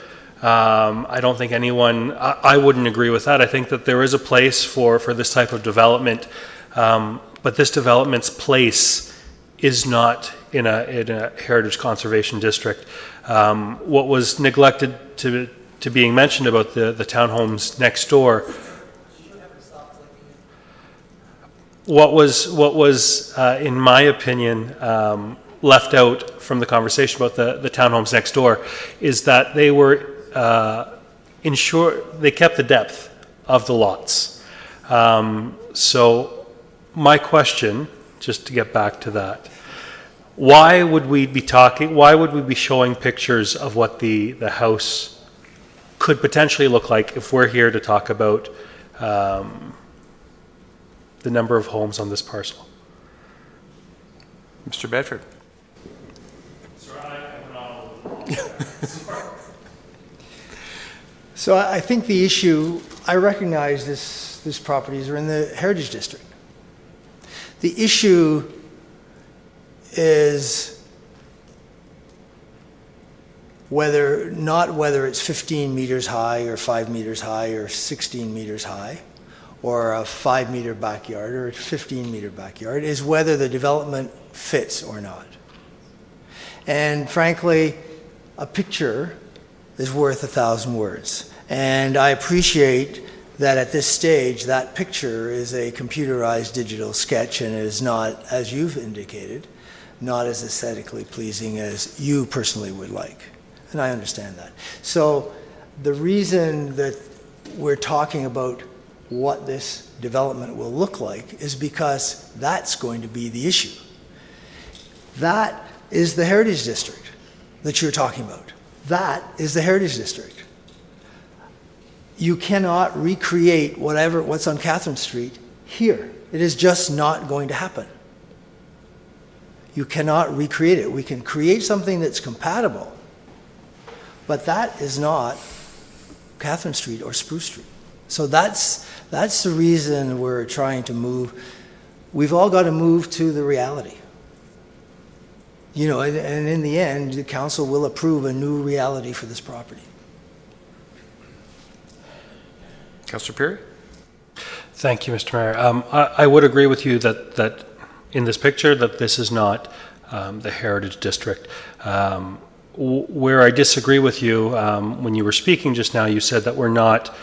I don't think anyone, I wouldn't agree with that. I think that there is a place for this type of development, but this development's place is not in a heritage conservation district. What was neglected to being mentioned about the townhomes next door, what was in my opinion left out from the conversation about the townhomes next door is that they were they kept the depth of the lots. So my question, just to get back to that, why would we be showing pictures of what the house could potentially look like if we're here to talk about the number of homes on this parcel? Mr. Bedford. So I think the issue, I recognize this properties are in the Heritage District. The issue is whether it's 15 meters high or 5 meters high or 16 meters high or a 5-meter backyard or a 15-meter backyard, is whether the development fits or not. And frankly, a picture is worth 1,000 words. And I appreciate that at this stage, that picture is a computerized digital sketch and is not, as you've indicated, not as aesthetically pleasing as you personally would like. And I understand that. So the reason that we're talking about what this development will look like is because that's going to be the issue. That is the Heritage District that you're talking about. That is the Heritage District. You cannot recreate what's on Catherine Street here. It is just not going to happen. You cannot recreate it. We can create something that's compatible, but that is not Catherine Street or Spruce Street. So that's the reason we're trying to move. We've all got to move to the reality. You know, and in the end, the council will approve a new reality for this property. Councillor Perry? Thank you, Mr. Mayor. I would agree with you that in this picture that this is not the Heritage District. Where I disagree with you, when you were speaking just now, you said that we're not,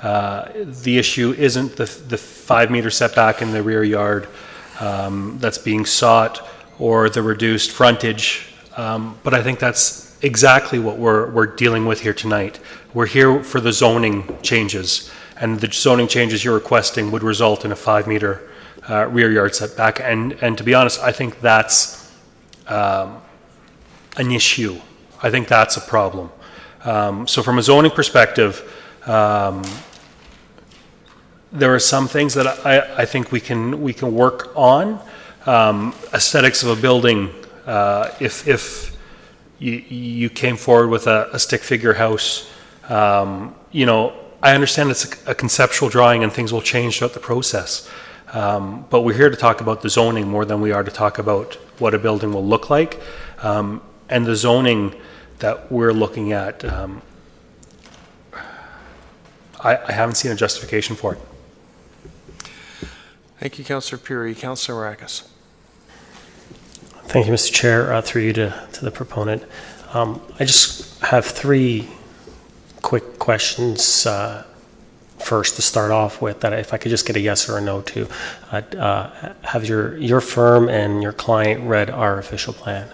the issue isn't the 5-meter setback in the rear yard that's being sought or the reduced frontage, but I think that's exactly what we're dealing with here tonight. We're here for the zoning changes, and the zoning changes you're requesting would result in a 5-meter rear yard setback, and to be honest, I think that's an issue. I think that's a problem. So from a zoning perspective, there are some things that I think we can work on. Aesthetics of a building, if you came forward with a stick figure house, you know, I understand it's a conceptual drawing and things will change throughout the process. But we're here to talk about the zoning more than we are to talk about what a building will look like. And the zoning that we're looking at, I haven't seen a justification for it. Thank you, Councillor Perry. Councillor Maracas. Thank you, Mr. Chair. Through you to the proponent. I just have 3 quick questions first to start off with, that if I could just get a yes or a no to. Have your firm and your client read our official plan?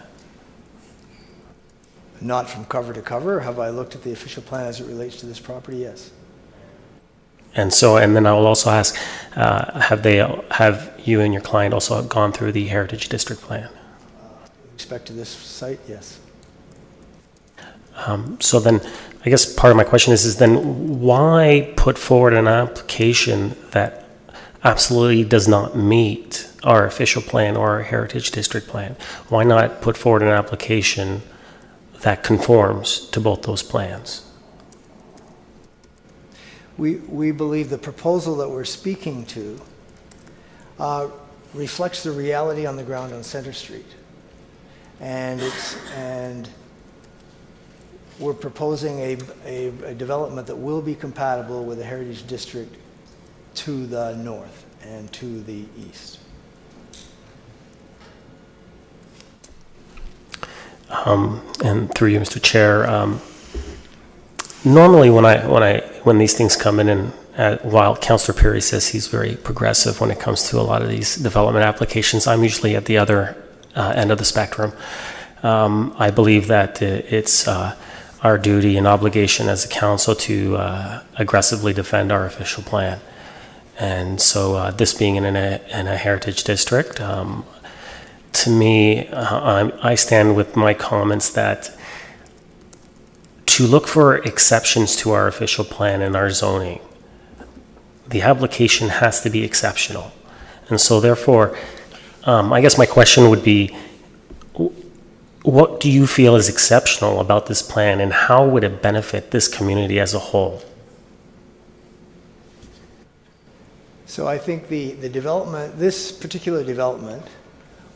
Not from cover to cover. Have I looked at the official plan as it relates to this property? Yes. And then I will also ask, have you and your client also gone through the Heritage District plan? With respect to this site, yes. So then, I guess part of my question is then why put forward an application that absolutely does not meet our official plan or our Heritage District plan? Why not put forward an application that conforms to both those plans? We believe the proposal that we're speaking to reflects the reality on the ground on Centre Street. And we're proposing a development that will be compatible with the Heritage District to the north and to the east. And through you, Mr. Chair, normally when these things come in, and while Councillor Perry says he's very progressive when it comes to a lot of these development applications, I'm usually at the other end of the spectrum. I believe that it's our duty and obligation as a council to aggressively defend our official plan. And so this being in a heritage district, to me, I stand with my comments that to look for exceptions to our official plan and our zoning, the application has to be exceptional. And so therefore, I guess my question would be, what do you feel is exceptional about this plan, and how would it benefit this community as a whole? So I think the development, this particular development,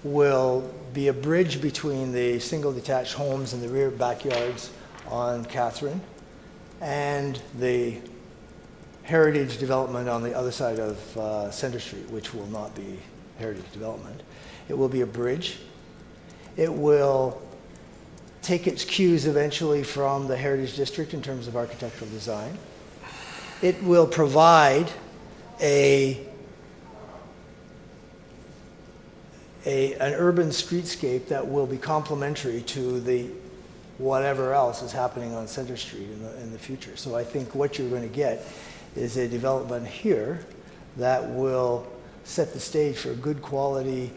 will be a bridge between the single detached homes in the rear backyards on Catherine and the heritage development on the other side of Centre Street, which will not be heritage development. It will be a bridge. It will take its cues eventually from the Heritage District in terms of architectural design. It will provide an urban streetscape that will be complementary to the whatever else is happening on Centre Street in the future. So I think what you're going to get is a development here that will set the stage for a good quality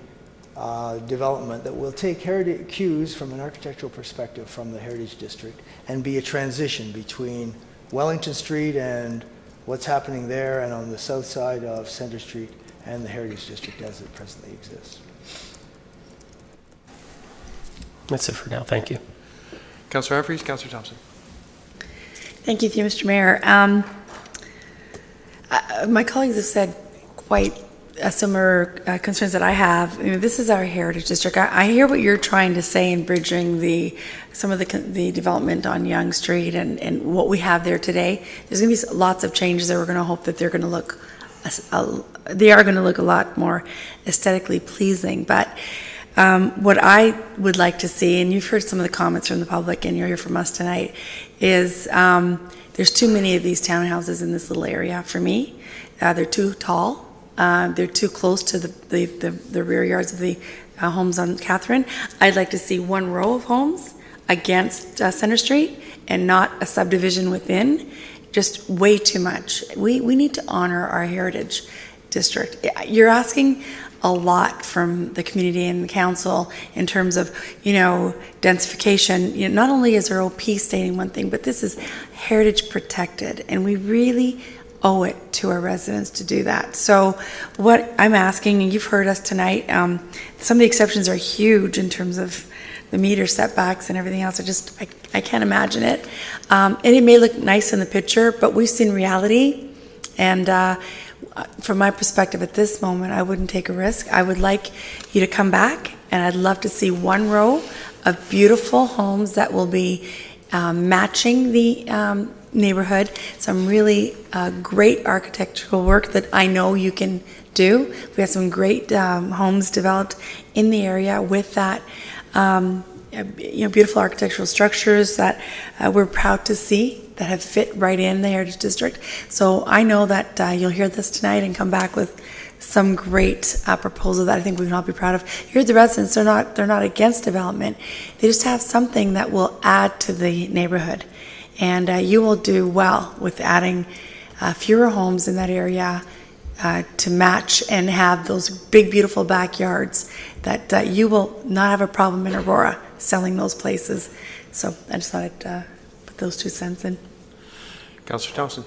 development that will take heritage cues from an architectural perspective from the Heritage District and be a transition between Wellington Street and what's happening there and on the south side of Centre Street and the Heritage District as it presently exists. That's it for now. Thank you. Councillor Humphries, Councillor Thompson. Thank you, Mr. Mayor. My colleagues have said quite similar concerns that I have. I mean, this is our heritage district. I hear what you're trying to say in bridging some of the development on Yonge Street and what we have there today. There's going to be lots of changes that we're going to hope that they're going to look, they are going to look a lot more aesthetically pleasing. But what I would like to see, and you've heard some of the comments from the public and you'll hear from us tonight, is there's too many of these townhouses in this little area for me. They're too tall. They're too close to the rear yards of the homes on Catherine. I'd like to see one row of homes against Centre Street and not a subdivision within. Just way too much. We need to honor our heritage district. You're asking a lot from the community and the council in terms of, densification. Not only is our OP stating one thing, but this is heritage protected, and we really owe it to our residents to do that. So what I'm asking, and you've heard us tonight, some of the exceptions are huge in terms of the meter setbacks and everything else. I can't imagine it. And it may look nice in the picture, but we've seen reality. And from my perspective at this moment, I wouldn't take a risk. I would like you to come back, and I'd love to see one row of beautiful homes that will be matching the neighborhood. Some really great architectural work that I know you can do. We have some great homes developed in the area with that, beautiful architectural structures that we're proud to see that have fit right in the Heritage District. So I know that you'll hear this tonight and come back with some great proposal that I think we can all be proud of. Here the residents, they're not against development. They just have something that will add to the neighborhood. And you will do well with adding fewer homes in that area to match and have those big, beautiful backyards that you will not have a problem in Aurora selling those places. So I just thought I'd put those 2 cents in. Councillor Thompson.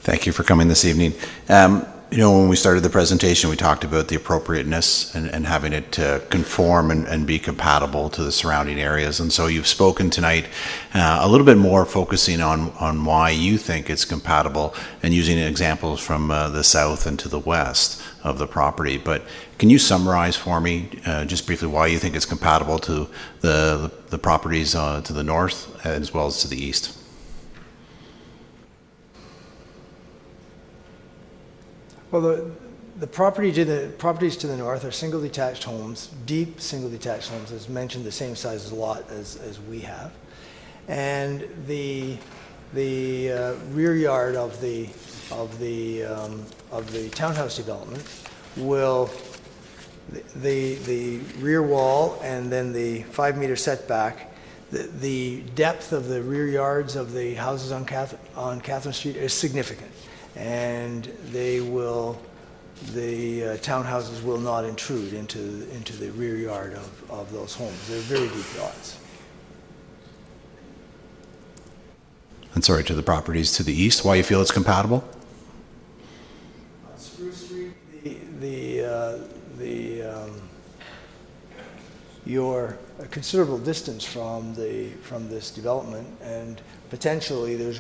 Thank you for coming this evening. When we started the presentation, we talked about the appropriateness and having it conform and be compatible to the surrounding areas. And so you've spoken tonight a little bit more focusing on why you think it's compatible and using examples from the south and to the west of the property. But can you summarize for me just briefly why you think it's compatible to the properties to the north as well as to the east? Well, the properties to the north are single detached homes, deep single detached homes, as mentioned, the same size as lot as we have, and the rear yard of the townhouse development will the rear wall and then the 5-meter setback. The depth of the rear yards of the houses on Catherine Street is significant. And the townhouses will not intrude into the rear yard of those homes. They're very deep lots. And sorry, to the properties to the east, why you feel it's compatible? On Spruce Street, you're a considerable distance from this development, and potentially there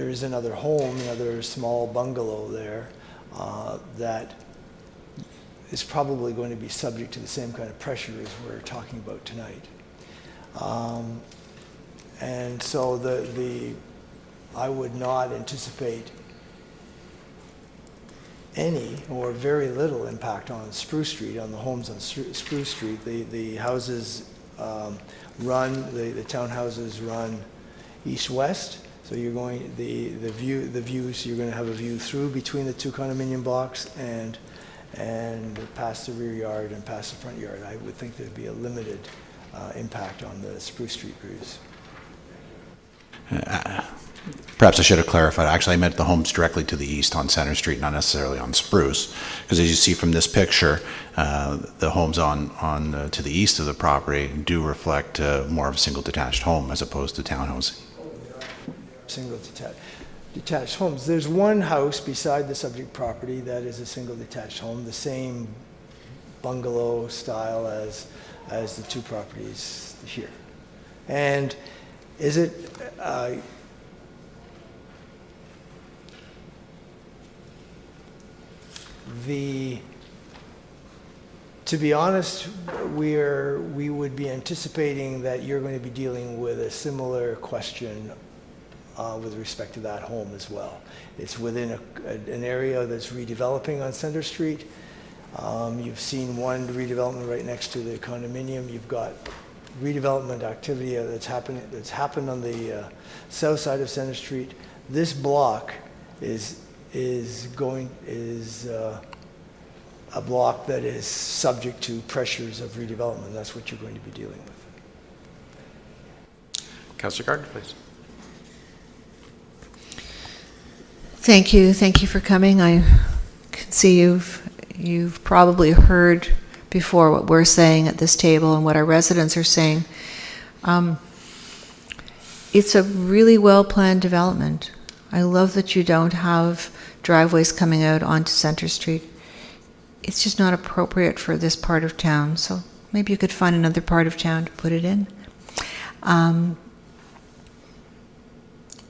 is another home, another small bungalow there that is probably going to be subject to the same kind of pressure as we're talking about tonight. And so I would not anticipate any or very little impact on Spruce Street, on the homes on Spruce Street. The houses the townhouses run east-west. So you're going you're going to have a view through between the 2 condominium blocks and past the rear yard and past the front yard. I would think there'd be a limited impact on the Spruce Street views. Perhaps I should have clarified. Actually, I meant the homes directly to the east on Center Street, not necessarily on Spruce. Because as you see from this picture, the homes on to the east of the property do reflect more of a single detached home as opposed to townhousing. Single detached homes. There's one house beside the subject property that is a single detached home, the same bungalow style as the two properties here. And is it to be honest, we would be anticipating that you're going to be dealing with a similar question with respect to that home as well. It's within an area that's redeveloping on Center Street. You've seen one redevelopment right next to the condominium. You've got redevelopment activity that's happened on the south side of Center Street. This block is a block that is subject to pressures of redevelopment. That's what you're going to be dealing with. Councillor Gardner, please. Thank you for coming. I can see you've probably heard before what we're saying at this table and what our residents are saying. It's a really well-planned development. I love that you don't have driveways coming out onto Center Street. It's just not appropriate for this part of town, so maybe you could find another part of town to put it in.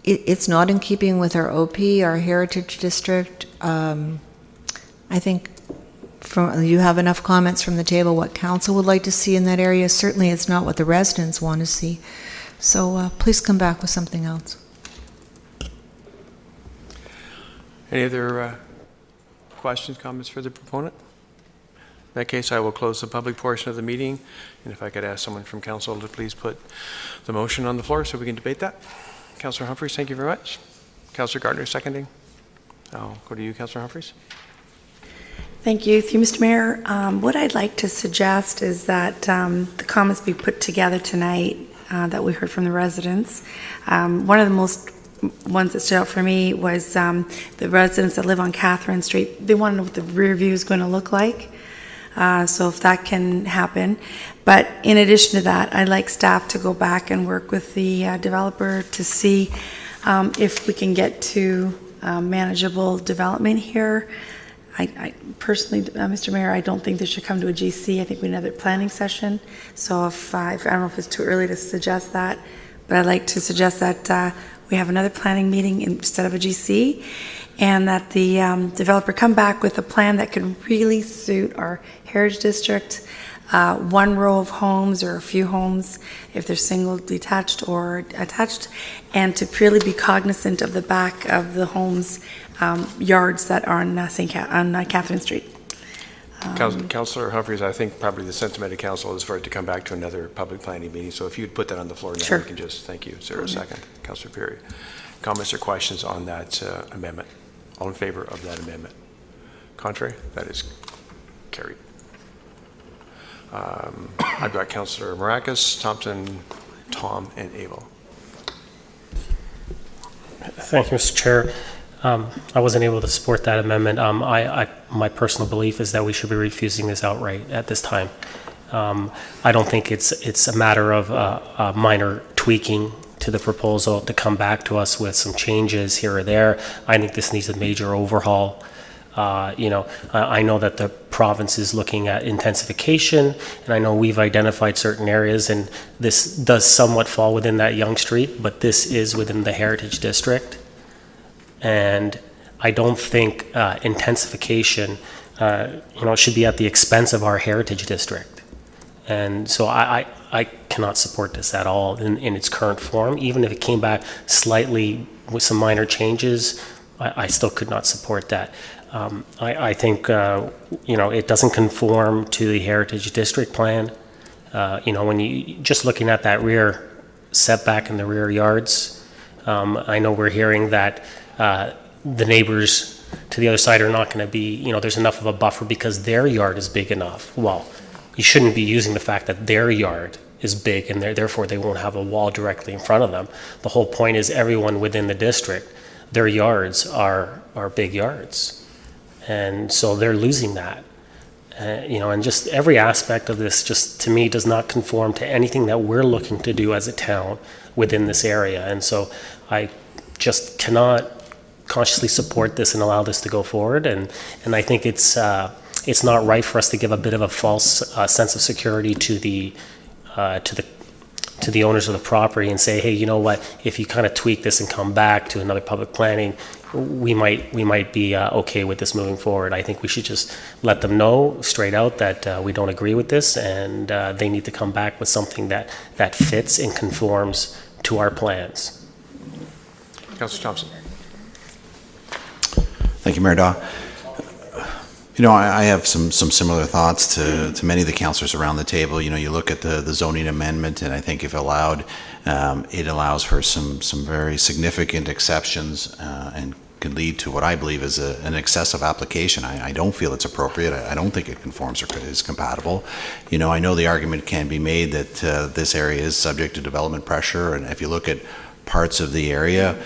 It's not in keeping with our OP, our heritage district. I think you have enough comments from the table what council would like to see in that area. Certainly it's not what the residents want to see. So please come back with something else. Any other questions, comments for the proponent? In that case, I will close the public portion of the meeting. And if I could ask someone from council to please put the motion on the floor so we can debate that. Councillor Humphreys, thank you very much. Councillor Gardner seconding. I'll go to you, Councillor Humphreys. Thank you. Through Mr. Mayor, what I'd like to suggest is that the comments be put together tonight that we heard from the residents. One of the most ones that stood out for me was the residents that live on Catherine Street. They want to know what the rear view is going to look like. So if that can happen. But in addition to that, I'd like staff to go back and work with the developer to see if we can get to manageable development here. I personally, Mr. Mayor, I don't think this should come to a GC. I think we need another planning session. So if I don't know if it's too early to suggest that, but I'd like to suggest that we have another planning meeting instead of a GC, and that the developer come back with a plan that could really suit our heritage district. One row of homes or a few homes, if they're single, detached, or attached, and to really be cognizant of the back of the homes, yards that are on Catherine Street. Councillor Humphreys, I think probably the sentiment of council is for it to come back to another public planning meeting. So if you'd put that on the floor now, sure. We can just, thank you. Is there a second? Councillor Perry. Comments or questions on that amendment? All in favor of that amendment? Contrary? That is carried. I've got Councillor Maracas, Thompson, Tom, and Abel. Thank you, Mr. Chair. I wasn't able to support that amendment. My personal belief is that we should be refusing this outright at this time. I don't think it's a matter of a minor tweaking to the proposal to come back to us with some changes here or there. I think this needs a major overhaul. I know that the province is looking at intensification, and I know we've identified certain areas, and this does somewhat fall within that Yonge Street, but this is within the Heritage District. And I don't think intensification, should be at the expense of our Heritage District. And so I cannot support this at all in its current form. Even if it came back slightly with some minor changes, I still could not support that. I think, it doesn't conform to the Heritage District plan. When you just looking at that rear setback in the rear yards, I know we're hearing that the neighbors to the other side are not going to be, there's enough of a buffer because their yard is big enough. Well, you shouldn't be using the fact that their yard is big, and therefore they won't have a wall directly in front of them. The whole point is everyone within the district, their yards are big yards, and so they're losing that. And just every aspect of this just, to me, does not conform to anything that we're looking to do as a town within this area. And so I just cannot consciously support this and allow this to go forward. And I think it's not right for us to give a bit of a false sense of security to the owners of the property and say, hey, you know what, if you kind of tweak this and come back to another public planning, we might be okay with this moving forward. I think we should just let them know straight out that we don't agree with this, and they need to come back with something that fits and conforms to our plans. Councillor Thompson. Thank you, Mayor Daw. I have some similar thoughts to many of the councillors around the table. You look at the zoning amendment, and I think if allowed, it allows for some very significant exceptions and could lead to what I believe is an excessive application. I don't feel it's appropriate. I don't think it conforms or is compatible. I know the argument can be made that this area is subject to development pressure, and if you look at parts of the area,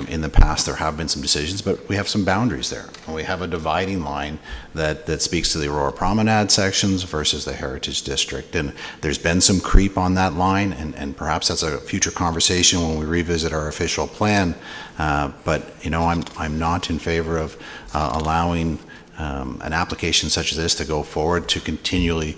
in the past there have been some decisions, but we have some boundaries there. And we have a dividing line that speaks to the Aurora Promenade sections versus the Heritage District. And there's been some creep on that line, and perhaps that's a future conversation when we revisit our official plan. But I'm not in favor of allowing an application such as this to go forward to continually,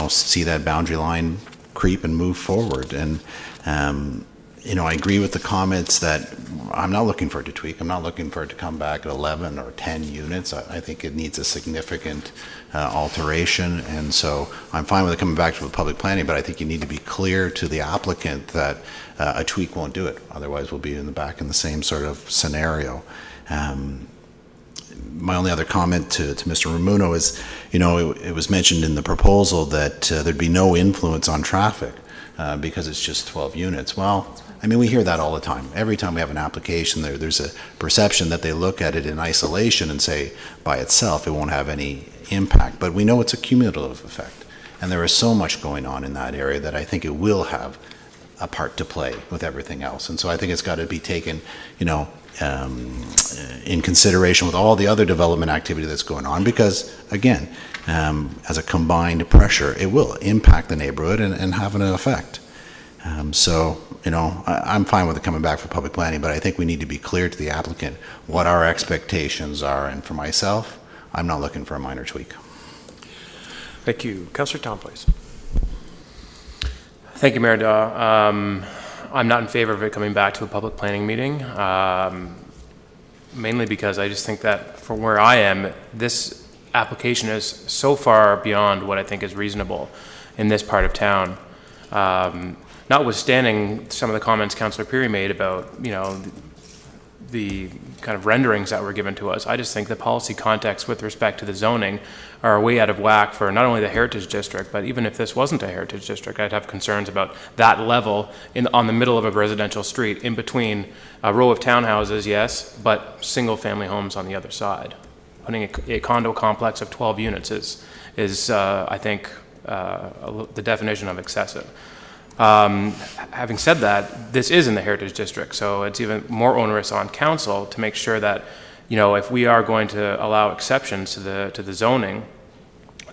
see that boundary line creep and move forward. And I agree with the comments that I'm not looking for it to tweak. I'm not looking for it to come back at 11 or 10 units. I think it needs a significant alteration, and so I'm fine with it coming back to the public planning, but I think you need to be clear to the applicant that a tweak won't do it. Otherwise, we'll be in the same sort of scenario. My only other comment to Mr. Ramuno is, it was mentioned in the proposal that there'd be no influence on traffic because it's just 12 units. Well, we hear that all the time. Every time we have an application, there's a perception that they look at it in isolation and say by itself it won't have any impact. But we know it's a cumulative effect. And there is so much going on in that area that I think it will have a part to play with everything else. And so I think it's got to be taken, in consideration with all the other development activity that's going on, because again, as a combined pressure, it will impact the neighborhood and have an effect. I'm fine with it coming back for public planning, but I think we need to be clear to the applicant what our expectations are. And for myself, I'm not looking for a minor tweak. Thank you. Councillor Tom, please. Thank you, Mayor Daw. I'm not in favor of it coming back to a public planning meeting, mainly because I just think that from where I am, this application is so far beyond what I think is reasonable in this part of town. Notwithstanding some of the comments Councillor Peary made about, the kind of renderings that were given to us, I just think the policy context with respect to the zoning are way out of whack for not only the Heritage District, but even if this wasn't a Heritage District, I'd have concerns about that level on the middle of a residential street, in between a row of townhouses, yes, but single-family homes on the other side. Putting a condo complex of 12 units is I think, the definition of excessive. Having said that, this is in the Heritage District, so it's even more onerous on council to make sure that, if we are going to allow exceptions to the zoning,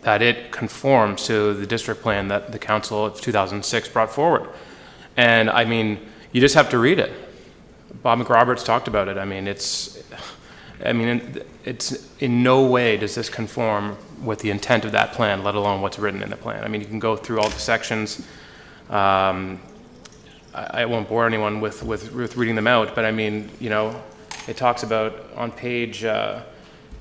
that it conforms to the district plan that the council of 2006 brought forward. And you just have to read it. Bob McRoberts talked about it. It's in no way does this conform with the intent of that plan, let alone what's written in the plan. You can go through all the sections. I won't bore anyone with reading them out, but it talks about on page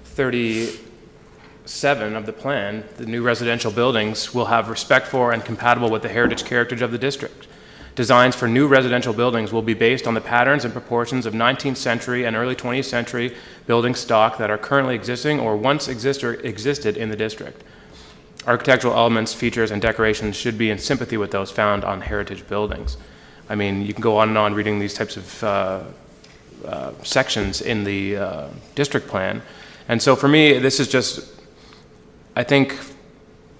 37 of the plan, the new residential buildings will have respect for and compatible with the heritage character of the district. Designs for new residential buildings will be based on the patterns and proportions of 19th century and early 20th century building stock that are currently existing or once existed in the district. Architectural elements, features, and decorations should be in sympathy with those found on heritage buildings. You can go on and on reading these types of sections in the district plan. And so for me, this is just, I think,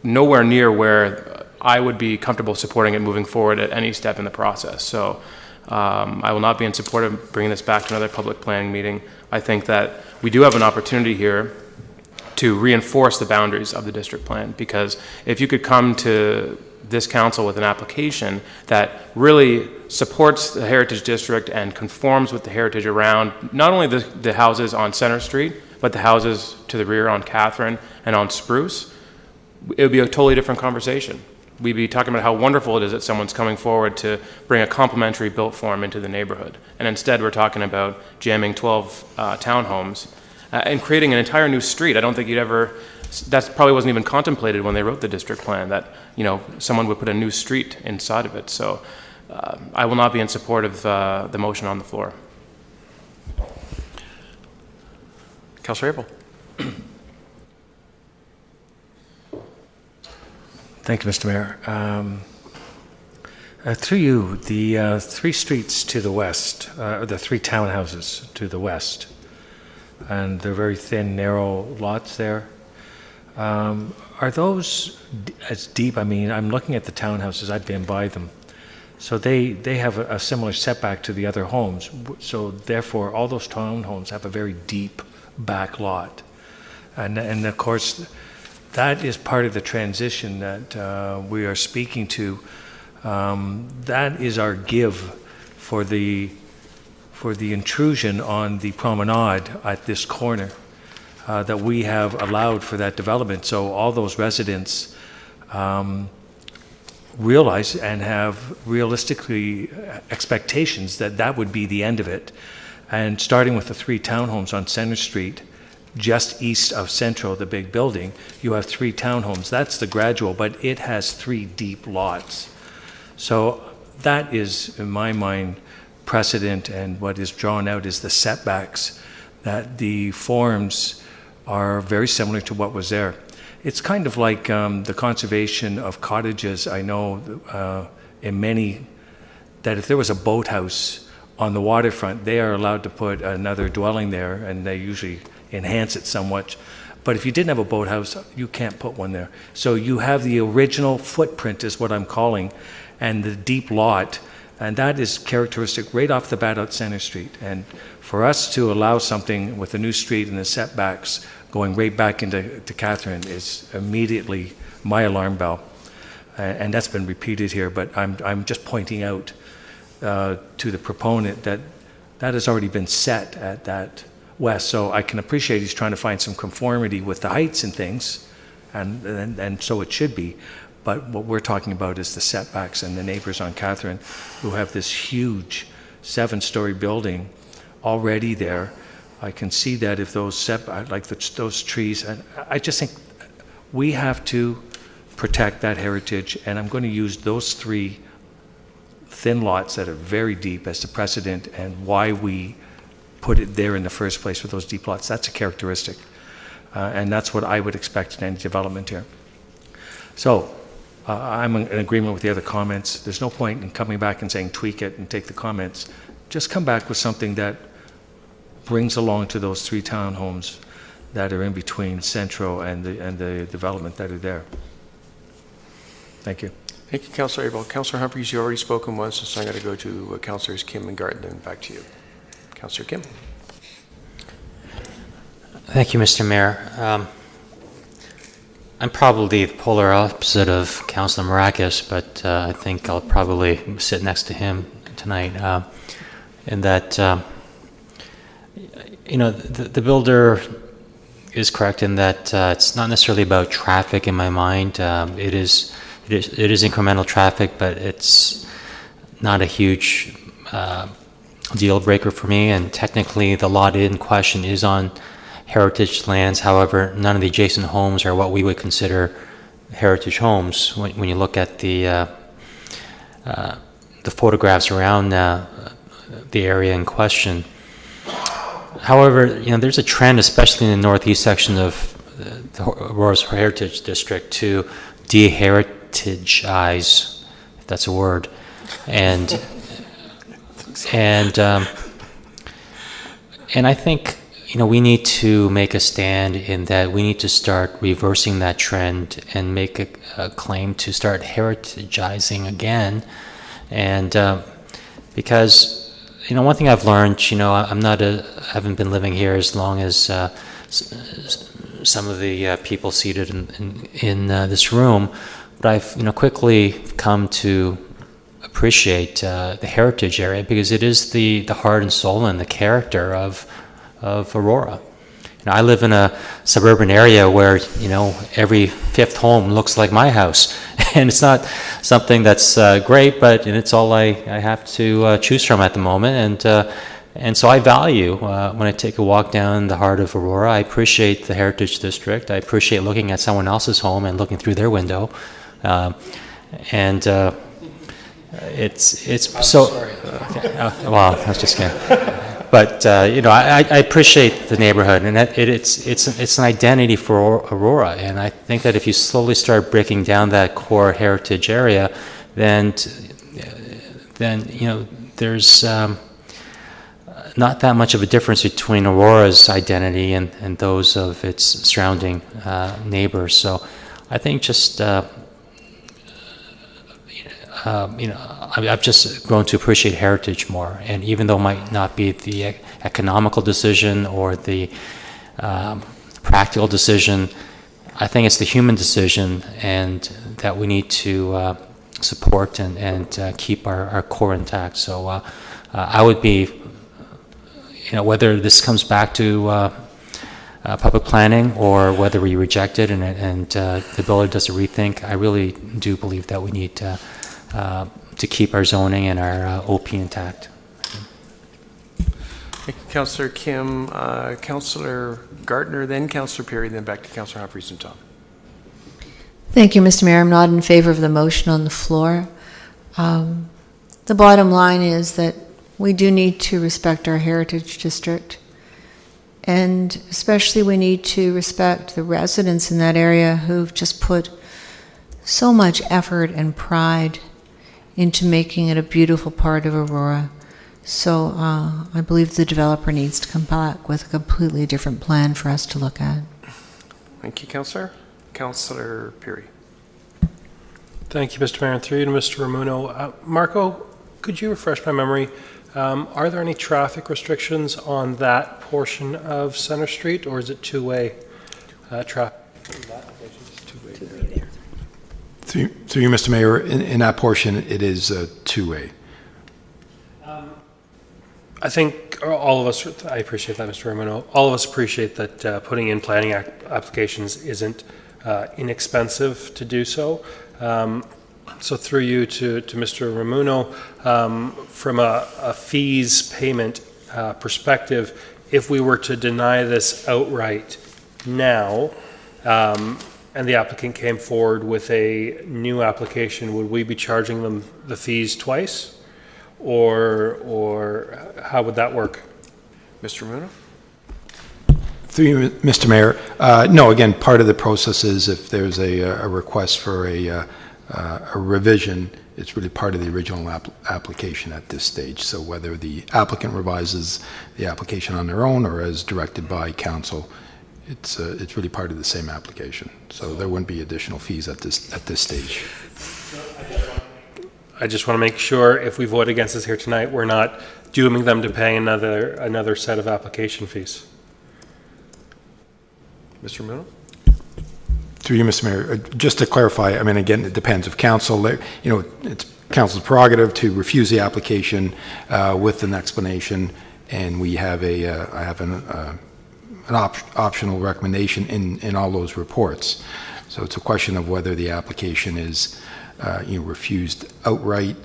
nowhere near where I would be comfortable supporting it moving forward at any step in the process. So I will not be in support of bringing this back to another public planning meeting. I think that we do have an opportunity here to reinforce the boundaries of the district plan, because if you could come to this council with an application that really supports the Heritage District and conforms with the heritage around not only the houses on Center Street, but the houses to the rear on Catherine and on Spruce, it would be a totally different conversation. We'd be talking about how wonderful it is that someone's coming forward to bring a complementary built form into the neighborhood. And instead we're talking about jamming 12 townhomes and creating an entire new street. I don't think that probably wasn't even contemplated when they wrote the district plan, that, you know, someone would put a new street inside of it. So I will not be in support of the motion on the floor. Councillor Abel. Thank you, Mr. Mayor. Through you, the 3 streets to the west, the 3 townhouses to the west, and they're very thin, narrow lots there. Are those as deep? I mean, I'm looking at the townhouses, I've been by them. So they have a similar setback to the other homes. So therefore, all those townhomes have a very deep back lot. And of course, that is part of the transition that we are speaking to. That is our give for the intrusion on the promenade at this corner that we have allowed for that development. So all those residents realize and have realistically expectations that that would be the end of it. And starting with the 3 townhomes on Center Street, just east of Central, the big building, you have 3 townhomes. That's the gradual, but it has 3 deep lots. So that is, in my mind, precedent, and what is drawn out is the setbacks, that the forms are very similar to what was there. It's kind of like the conservation of cottages. I know in many, that if there was a boathouse on the waterfront, they are allowed to put another dwelling there, and they usually enhance it somewhat. But if you didn't have a boathouse, you can't put one there. So you have the original footprint, is what I'm calling, and the deep lot, and that is characteristic right off the bat at Center Street. And for us to allow something with a new street and the setbacks going right back into Catherine is immediately my alarm bell. And that's been repeated here, but I'm just pointing out to the proponent that that has already been set at that west. So I can appreciate he's trying to find some conformity with the heights and things, and so it should be. But what we're talking about is the setbacks, and the neighbors on Catherine who have this huge 7-story building already there. I can see that if those those trees, and I just think we have to protect that heritage, and I'm going to use those 3 thin lots that are very deep as the precedent, and why we put it there in the first place with those deep lots. That's a characteristic, and that's what I would expect in any development here. So I'm in agreement with the other comments. There's no point in coming back and saying tweak it and take the comments. Just come back with something that brings along to those 3 townhomes that are in between Centro and the development that are there. Thank you. Thank you, Councillor Abel. Councillor Humphreys, you already spoken once, so I'm going to go to Councillors Kim and Garten, and back to you. Councillor Kim. Thank you, Mr. Mayor. I'm probably the polar opposite of Councillor Marakis, but I think I'll probably sit next to him tonight. In that, you know, the builder is correct in that it's not necessarily about traffic in my mind. It is incremental traffic, but it's not a huge deal breaker for me. And technically, the lot in question is on heritage lands. However, none of the adjacent homes are what we would consider heritage homes. When you look at the photographs around the area in question. However, you know, there's a trend, especially in the northeast section of the Aurora's Heritage District, to de-heritagize, if that's a word, and I think, we need to make a stand in that we need to start reversing that trend and make a claim to start heritagizing again. And because, one thing I've learned, I haven't been living here as long as some of the people seated in this room, but I've, quickly come to appreciate the heritage area because it is the heart and soul and the character of Aurora. I live in a suburban area where, every fifth home looks like my house. And it's not something that's great, but it's all I have to choose from at the moment. And so I value, when I take a walk down the heart of Aurora, I appreciate the Heritage District. I appreciate looking at someone else's home and looking through their window. It's so. Okay. Well, I was just kidding. But I appreciate the neighborhood, and it's an identity for Aurora. And I think that if you slowly start breaking down that core heritage area, then there's not that much of a difference between Aurora's identity and those of its surrounding neighbors. So I think just I've just grown to appreciate heritage more. And even though it might not be the economical decision or the practical decision, I think it's the human decision, and that we need to support and keep our core intact. So I would be, whether this comes back to public planning or whether we reject it and the builder does a rethink, I really do believe that we need to keep our zoning and our OP intact. Thank you, Councillor Kim. Councillor Gardner, then Councillor Perry, then back to Councillor Humphries and Tom. Thank you, Mr. Mayor. I'm not in favor of the motion on the floor. The bottom line is that we do need to respect our heritage district, and especially we need to respect the residents in that area who've just put so much effort and pride into making it a beautiful part of Aurora. So I believe the developer needs to come back with a completely different plan for us to look at. Thank you, Councillor. Councillor Perry. Thank you, Mr. Mayor. And through you to Mr. Ramuno. Marco, could you refresh my memory? Are there any traffic restrictions on that portion of Center Street, or is it two-way traffic? Through you, Mr. Mayor, in that portion, it is two-way. I think all of us, I appreciate that, Mr. Ramuno. All of us appreciate that putting in planning applications isn't inexpensive to do so. So through you to Mr. Ramuno, from a fees payment perspective, if we were to deny this outright now, and the applicant came forward with a new application, would we be charging them the fees twice? Or how would that work? Mr. Ramuno? Through you, Mr. Mayor. No, again, part of the process is if there's a request for a revision, it's really part of the original application at this stage. So whether the applicant revises the application on their own or as directed by council, it's really part of the same application. So there wouldn't be additional fees at this stage. I just want to make sure if we vote against this here tonight, we're not dooming them to paying another set of application fees. Mr. Ramuno? Through you, Mr. Mayor, just to clarify, I mean, again, it depends if council, it's council's prerogative to refuse the application with an explanation, and we have I have an optional recommendation in all those reports. So it's a question of whether the application is refused outright.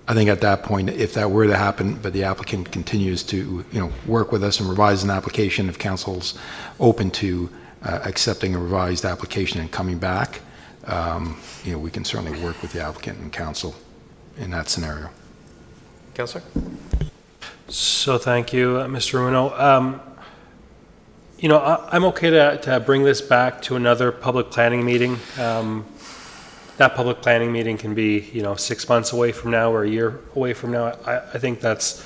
I think at that point, if that were to happen, but the applicant continues to work with us and revise an application, if council's open to accepting a revised application and coming back, we can certainly work with the applicant and council in that scenario. Councillor? So thank you, Mr. Ramuno. I'm okay to bring this back to another public planning meeting. That public planning meeting can be, 6 months away from now or a year away from now. I think that's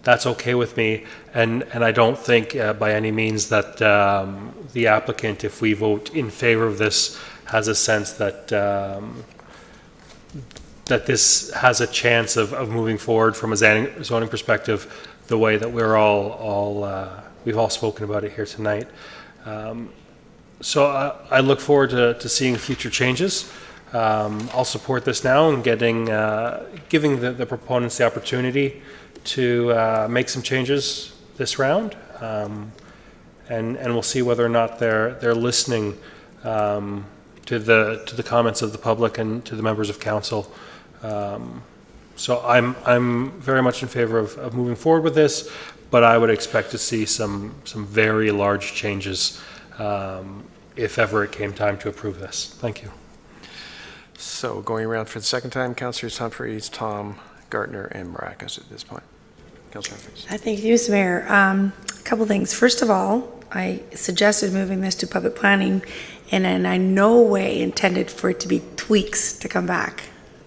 that's okay with me. And I don't think by any means that the applicant, if we vote in favor of this, has a sense that that this has a chance of moving forward from a zoning perspective the way that we're we've all spoken about it here tonight. So I look forward to seeing future changes. I'll support this now and giving the proponents the opportunity to make some changes this round, and we'll see whether or not they're listening to the comments of the public and to the members of council. So I'm very much in favor of moving forward with this, but I would expect to see some very large changes if ever it came time to approve this. Thank you. So going around for the second time, Councillors Humphreys, Tom, Gartner, and Maracas at this point. Councillor Humphreys. Thank you, Mr. Mayor. A couple things. First of all, I suggested moving this to public planning, and I no way intended for it to be tweaks to come back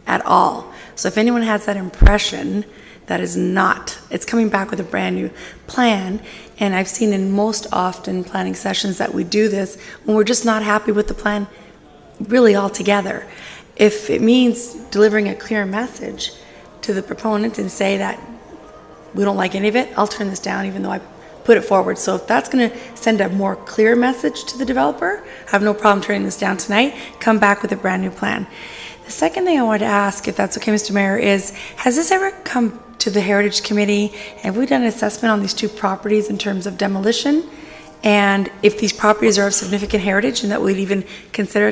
at all. So if anyone has that impression, that is not. It's coming back with a brand new plan, and I've seen in most often planning sessions that we do this when we're just not happy with the plan really altogether. If it means delivering a clear message to the proponent and say that we don't like any of it, I'll turn this down even though I put it forward. So if that's going to send a more clear message to the developer, I have no problem turning this down tonight. Come back with a brand new plan. The second thing I wanted to ask, if that's okay, Mr. Mayor, is has this ever come to the Heritage Committee? Have we done an assessment on these two properties in terms of demolition? And if these properties are of significant heritage and that we'd even consider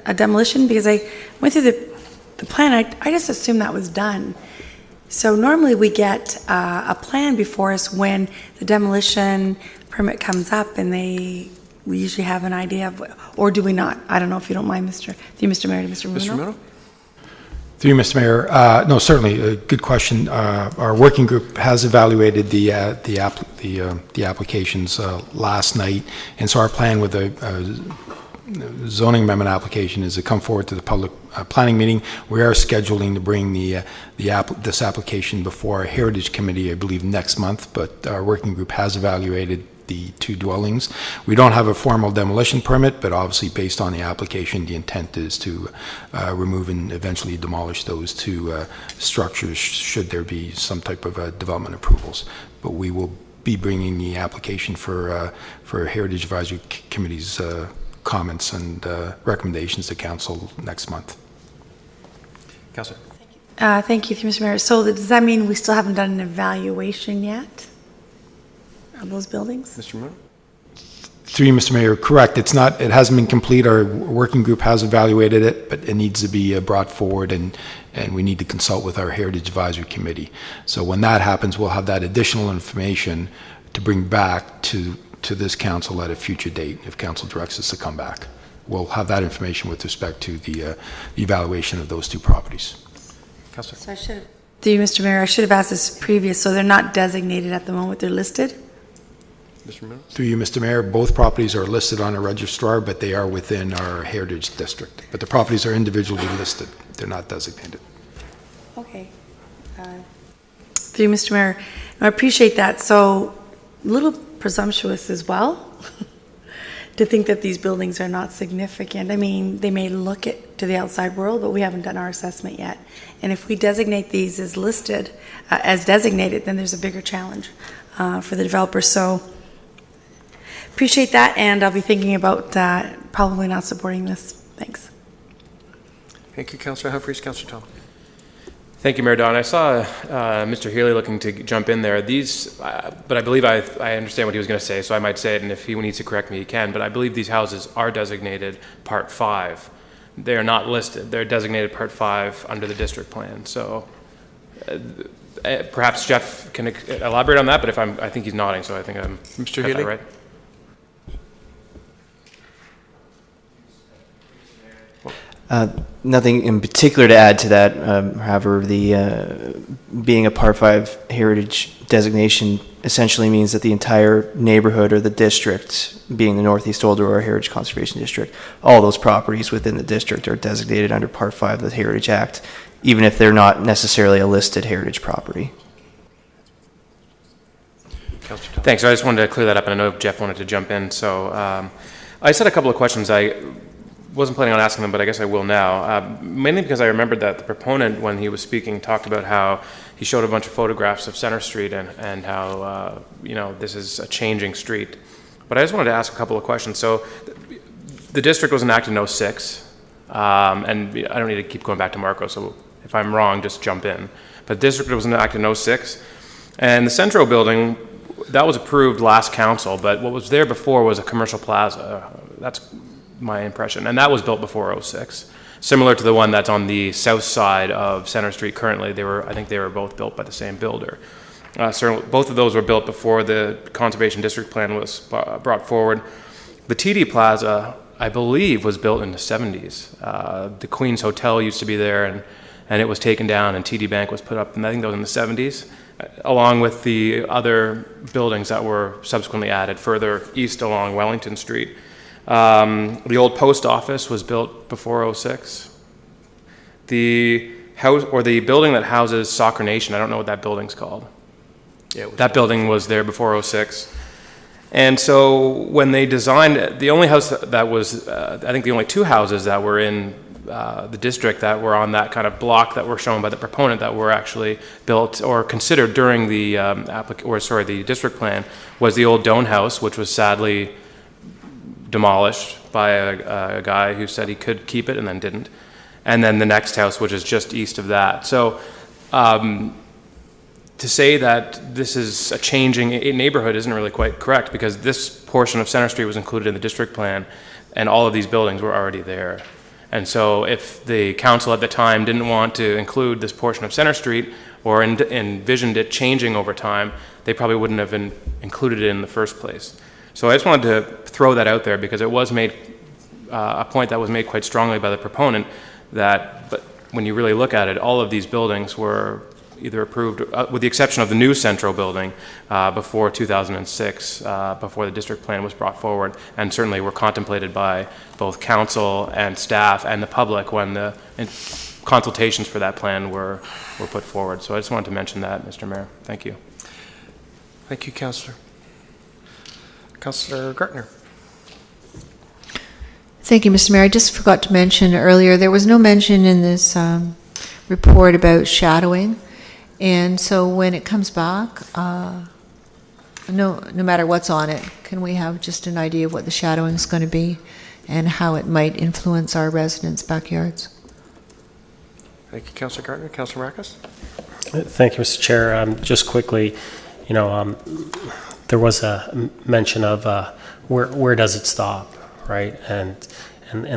a demolition? Because I went through the plan, I just assumed that was done. So normally we get a plan before us when the demolition permit comes up, and we usually have an idea of, or do we not? I don't know if you don't mind, Mr. Mayor, to Mr. Muno. Mr. Muno? Through you, Mr. Mayor. No, certainly a good question. Our working group has evaluated the applications last night, and so our plan with the zoning amendment application is to come forward to the public planning meeting. We are scheduling to bring this application before our Heritage Committee, I believe, next month. But our working group has evaluated the two dwellings. We don't have a formal demolition permit, but obviously based on the application, the intent is to remove and eventually demolish those two structures should there be some type of development approvals. But we will be bringing the application for Heritage Advisory Committee's comments and recommendations to council next month. Councilor. Thank you, Mr. Mayor. So does that mean we still haven't done an evaluation yet of those buildings? Mr. Muno? Through you, Mr. Mayor, correct. It hasn't been complete. Our working group has evaluated it, but it needs to be brought forward, and we need to consult with our Heritage Advisory Committee. So when that happens, we'll have that additional information to bring back to this council at a future date if council directs us to come back. We'll have that information with respect to the evaluation of those two properties. Councilor. So through you, Mr. Mayor, I should have asked this previous. So they're not designated at the moment, they're listed? Mr. Muno? Through you, Mr. Mayor, both properties are listed on a registrar, but they are within our Heritage District. But the properties are individually listed. They're not designated. Okay. Through you, Mr. Mayor, I appreciate that. So a little presumptuous as well to think that these buildings are not significant. I mean, they may look it to the outside world, but we haven't done our assessment yet. And if we designate these as listed, as designated, then there's a bigger challenge for the developer. So appreciate that, and I'll be thinking about probably not supporting this. Thanks. Thank you, Councillor Humphreys. Councillor Tom. Thank you, Mayor Don. I saw Mr. Healy looking to jump in there. But I believe I understand what he was going to say, so I might say it, and if he needs to correct me, he can. But I believe these houses are designated Part 5. They are not listed. They're designated Part 5 under the district plan. So perhaps Jeff can elaborate on that, but I think he's nodding, so I think I'm Mr. Healy? right. Nothing in particular to add to that. However, being a Part 5 heritage designation essentially means that the entire neighborhood or the district, being the Northeast Oldora Heritage Conservation District, all those properties within the district are designated under Part 5 of the Heritage Act, even if they're not necessarily a listed heritage property. Councillor Thomas. Thanks. I just wanted to clear that up, and I know Jeff wanted to jump in. So I just had a couple of questions. I wasn't planning on asking them, but I guess I will now. Mainly because I remembered that the proponent, when he was speaking, talked about how he showed a bunch of photographs of Center Street and how, this is a changing street. But I just wanted to ask a couple of questions. So the district was enacted in 06, and I don't need to keep going back to Marco, so if I'm wrong, just jump in. But the district was enacted in 06, and the Centro building, that was approved last council, but what was there before was a commercial plaza. That's my impression, and that was built before 06. Similar to the one that's on the south side of Center Street currently. I think they were both built by the same builder. So both of those were built before the Conservation District Plan was brought forward. The TD Plaza, I believe, was built in the 70s. The Queen's Hotel used to be there, and it was taken down, and TD Bank was put up, and I think that was in the 70s, along with the other buildings that were subsequently added further east along Wellington Street. The old post office was built before 06. The house, or the building that houses Soccer Nation, I don't know what that building's called. Yeah, that building was there before 06. And so when they designed it, the only house that was, I think the only two houses that were in the district that were on that kind of block that were shown by the proponent that were actually built or considered during the the district plan was the old Doan House, which was sadly demolished by a guy who said he could keep it and then didn't. And then the next house, which is just east of that. So to say that this is a changing neighborhood isn't really quite correct, because this portion of Center Street was included in the district plan and all of these buildings were already there. And so if the council at the time didn't want to include this portion of Center Street or envisioned it changing over time, they probably wouldn't have included it in the first place. So I just wanted to throw that out there, because it was made a point that was made quite strongly by the proponent that, but when you really look at it, all of these buildings were either approved, with the exception of the new Centro building, before 2006, before the district plan was brought forward, and certainly were contemplated by both council and staff and the public when the consultations for that plan were put forward. So I just wanted to mention that, Mr. Mayor. Thank you. Thank you, Councillor. Councillor Gartner. Thank you, Mr. Mayor. I just forgot to mention earlier, there was no mention in this report about shadowing. And so when it comes back, no matter what's on it, can we have just an idea of what the shadowing is going to be and how it might influence our residents' backyards? Thank you, Councillor Gartner. Councillor Marcus. Thank you, Mr. Chair. Just quickly, there was a mention of where does it stop, right? And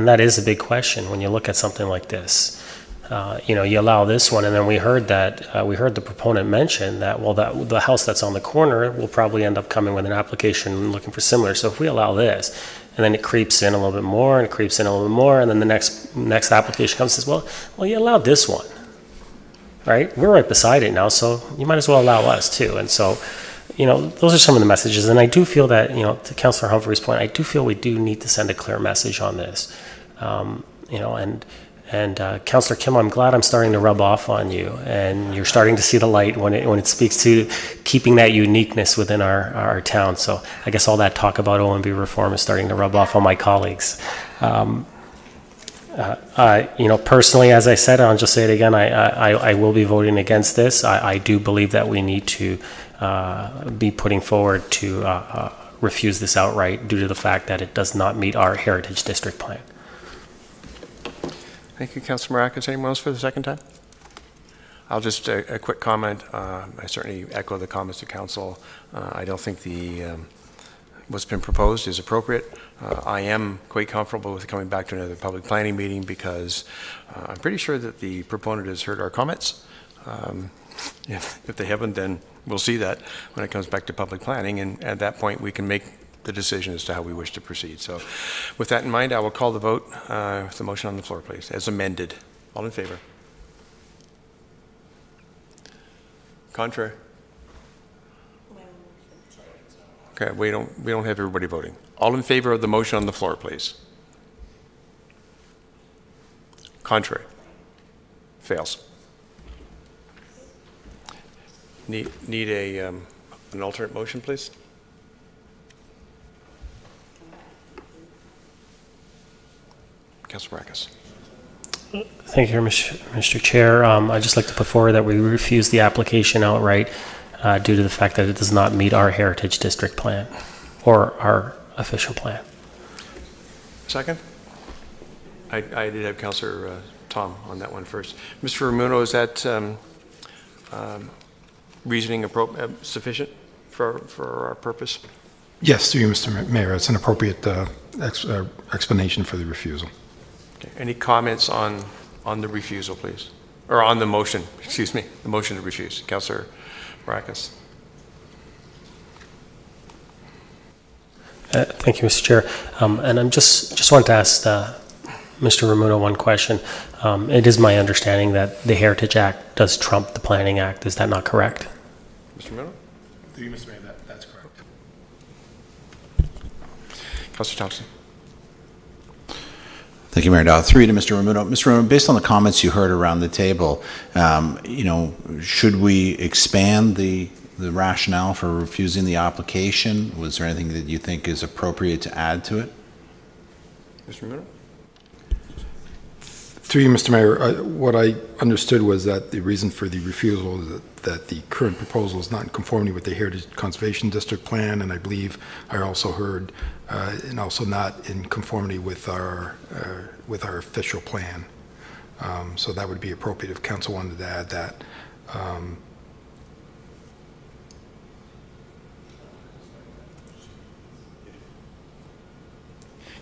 that is a big question when you look at something like this. You allow this one, and then we heard the proponent mention that, well, the house that's on the corner will probably end up coming with an application looking for similar. So if we allow this, and then it creeps in a little bit more, and it creeps in a little bit more, and then the next application comes and says, well, you allowed this one, right? We're right beside it now, so you might as well allow us too. And so, those are some of the messages. And I do feel that, to Councillor Humphrey's point, I do feel we do need to send a clear message on this, And Councillor Kim, I'm glad I'm starting to rub off on you, and you're starting to see the light when it speaks to keeping that uniqueness within our town. So I guess all that talk about OMB reform is starting to rub off on my colleagues. Personally, as I said, I'll just say it again, I will be voting against this. I do believe that we need to be putting forward to refuse this outright due to the fact that it does not meet our Heritage District Plan. Thank you, Councillor Maracas. Anyone else for the second time? I'll just a quick comment. I certainly echo the comments of council. I don't think what's been proposed is appropriate. I am quite comfortable with coming back to another public planning meeting, because I'm pretty sure that the proponent has heard our comments. If they haven't, then we'll see that when it comes back to public planning, and at that point we can make the decision as to how we wish to proceed. So with that in mind, I will call the vote. The motion on the floor, please, as amended. All in favor? Contrary? Okay, we don't have everybody voting. All in favor of the motion on the floor, please. Contrary? Fails. Need an an alternate motion, please? Councilor Marcus. Thank you, Mr. Chair. I'd just like to put forward that we refuse the application outright due to the fact that it does not meet our Heritage District plan or our official plan. Second? I did have Councillor Tom on that one first. Mr. Ramuno, is that reasoning sufficient for our purpose? Yes, through you, Mr. Mayor. It's an appropriate explanation for the refusal. Okay. Any comments on the refusal, please? Or on the motion, excuse me, the motion to refuse. Councillor Marcus. Thank you, Mr. Chair. And I'm just want to ask Mr. Ramuno one question. It is my understanding that the Heritage Act does trump the Planning Act. Is that not correct? Mr. Ramuno? Through you, Mr. Mayor, that's correct. Councillor Thompson. Thank you, Mayor Dow. Through you to Mr. Ramuno. Mr. Ramuno, based on the comments you heard around the table, should we expand the rationale for refusing the application? Was there anything that you think is appropriate to add to it? Mr. Ramuno? Through you, Mr. Mayor, what I understood was that the reason for the refusal is that the current proposal is not in conformity with the Heritage Conservation District plan, and I believe I also heard, and also not in conformity with our official plan. So that would be appropriate if council wanted to add that.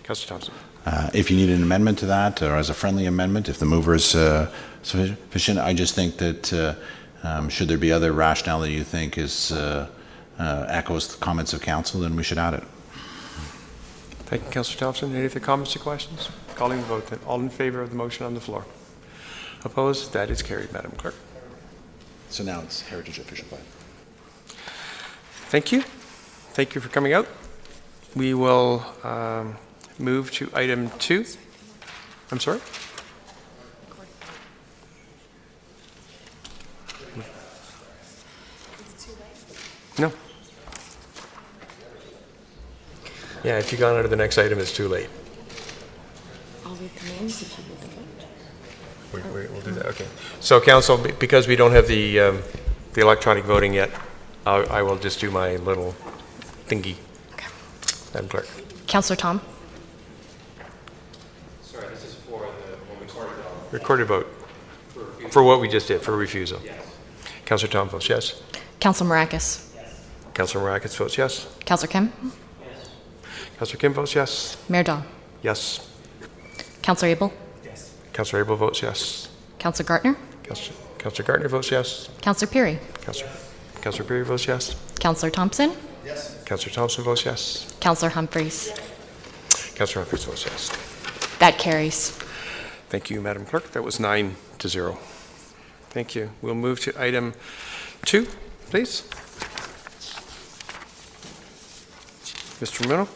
Councillor Thompson. If you need an amendment to that, or as a friendly amendment, if the mover is sufficient, I just think that should there be other rationale that you think is echoes the comments of council, then we should add it. Thank you, Councillor Thompson. Any other comments or questions? Calling the vote then. All in favor of the motion on the floor? Opposed? That is carried, Madam Clerk. So now it's Heritage Official Plan. Thank you. Thank you for coming out. We will move to item 2. I'm sorry? No. Yeah, if you go on to the next item, it's too late. I'll read the names if you read the vote. We'll do that, okay. So council, because we don't have the electronic voting yet, I will just do my little thingy. Okay. Madam Clerk. Councillor Tom? Sorry, this is for the recorded vote. Recorded vote. For what we just did, for refusal. Yes. Councillor Tom votes yes. Councillor Marcus? Yes. Councillor Marcus votes yes. Councillor Kim? Yes. Councillor Kim votes yes. Mayor Dahl? Yes. Councillor Abel? Yes. Councillor Abel votes yes. Councillor Gartner? Councillor Gartner votes yes. Councillor Peary? Councillor Peary votes yes. Councillor Thompson? Yes. Councillor Thompson votes yes. Councillor Humphreys? Councillor Humphreys votes yes. That carries. Thank you, Madam Clerk. That was 9-0. Thank you. We'll move to item 2, please. Mr. Ramuno?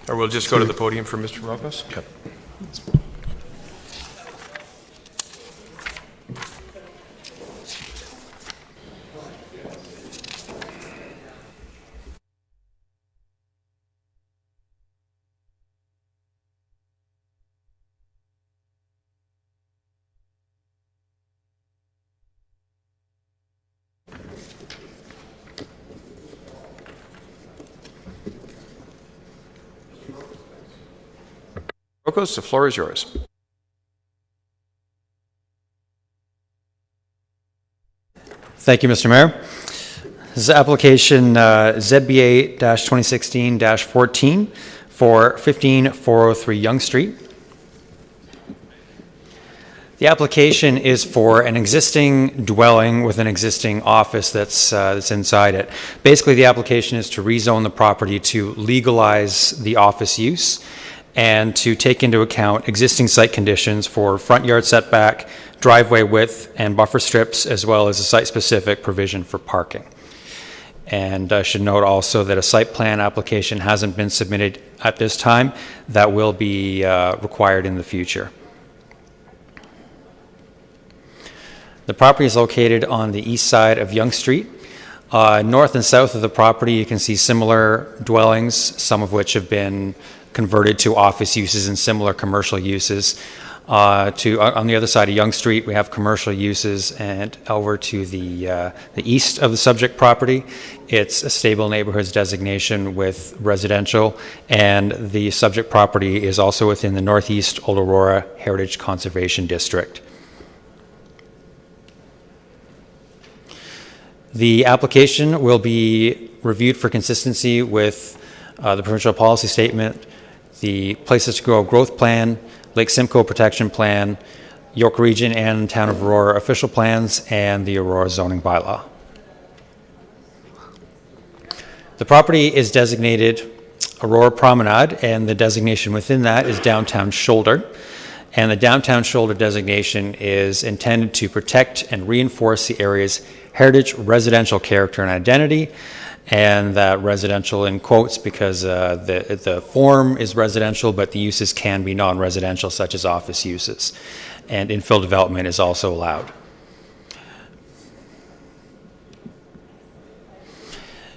Or we'll just go to the podium for Mr. Robles? Yep. Rocos, the floor is yours. Thank you, Mr. Mayor. This is application ZBA-2016-14 for 15403 Yonge Street. The application is for an existing dwelling with an existing office that's inside it. Basically, the application is to rezone the property to legalize the office use and to take into account existing site conditions for front yard setback, driveway width, and buffer strips, as well as a site-specific provision for parking. And I should note also that a site plan application hasn't been submitted at this time. That will be required in the future. The property is located on the east side of Yonge Street. North and south of the property, you can see similar dwellings, some of which have been converted to office uses and similar commercial uses. On the other side of Yonge Street, we have commercial uses, and over to the east of the subject property, it's a stable neighborhoods designation with residential, and the subject property is also within the Northeast Old Aurora Heritage Conservation District. The application will be reviewed for consistency with the provincial policy statement, the Places to Grow growth plan, Lake Simcoe protection plan, York Region and Town of Aurora official plans, and the Aurora zoning bylaw. The property is designated Aurora Promenade, and the designation within that is Downtown Shoulder. And the Downtown Shoulder designation is intended to protect and reinforce the area's heritage, residential character and identity, and that residential in quotes because the form is residential, but the uses can be non-residential, such as office uses. And infill development is also allowed.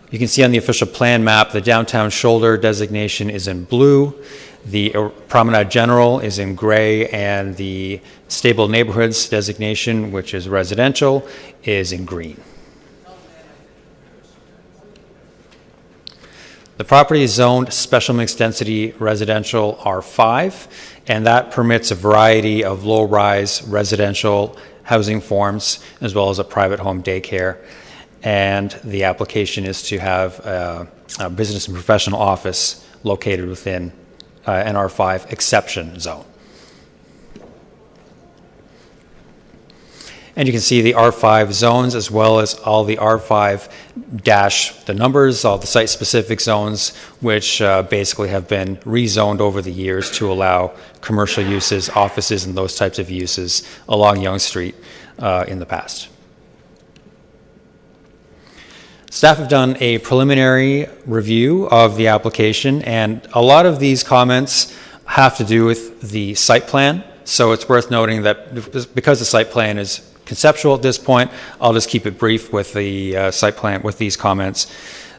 You can see on the official plan map, the Downtown Shoulder designation is in blue, the Promenade General is in gray, and the Stable Neighborhoods designation, which is residential, is in green. The property is zoned special mixed density residential R5, and that permits a variety of low-rise residential housing forms, as well as a private home daycare. And the application is to have a business and professional office located within an R5 exception zone. And you can see the R5 zones as well as all the R5 the numbers, all the site-specific zones, which basically have been rezoned over the years to allow commercial uses, offices, and those types of uses along Yonge Street in the past. Staff have done a preliminary review of the application, and a lot of these comments have to do with the site plan. So it's worth noting that because the site plan is conceptual at this point, I'll just keep it brief with the site plan, with these comments.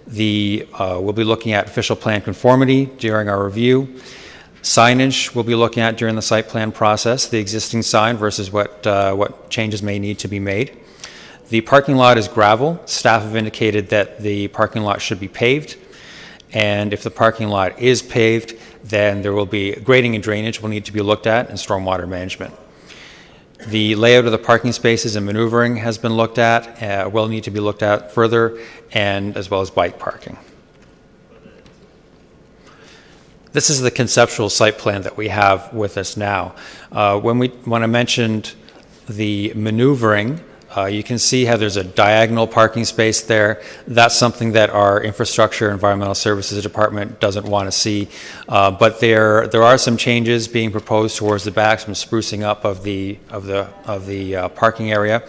We'll be looking at official plan conformity during our review. Signage we'll be looking at during the site plan process, the existing sign versus what changes may need to be made. The parking lot is gravel. Staff have indicated that the parking lot should be paved. And if the parking lot is paved, then there will be grading and drainage will need to be looked at, and stormwater management. The layout of the parking spaces and maneuvering has been looked at, will need to be looked at further, and as well as bike parking. This is the conceptual site plan that we have with us now. When I mentioned the maneuvering, you can see how there's a diagonal parking space there. That's something that our Infrastructure Environmental Services Department doesn't want to see. But there are some changes being proposed towards the back, some sprucing up of the parking area.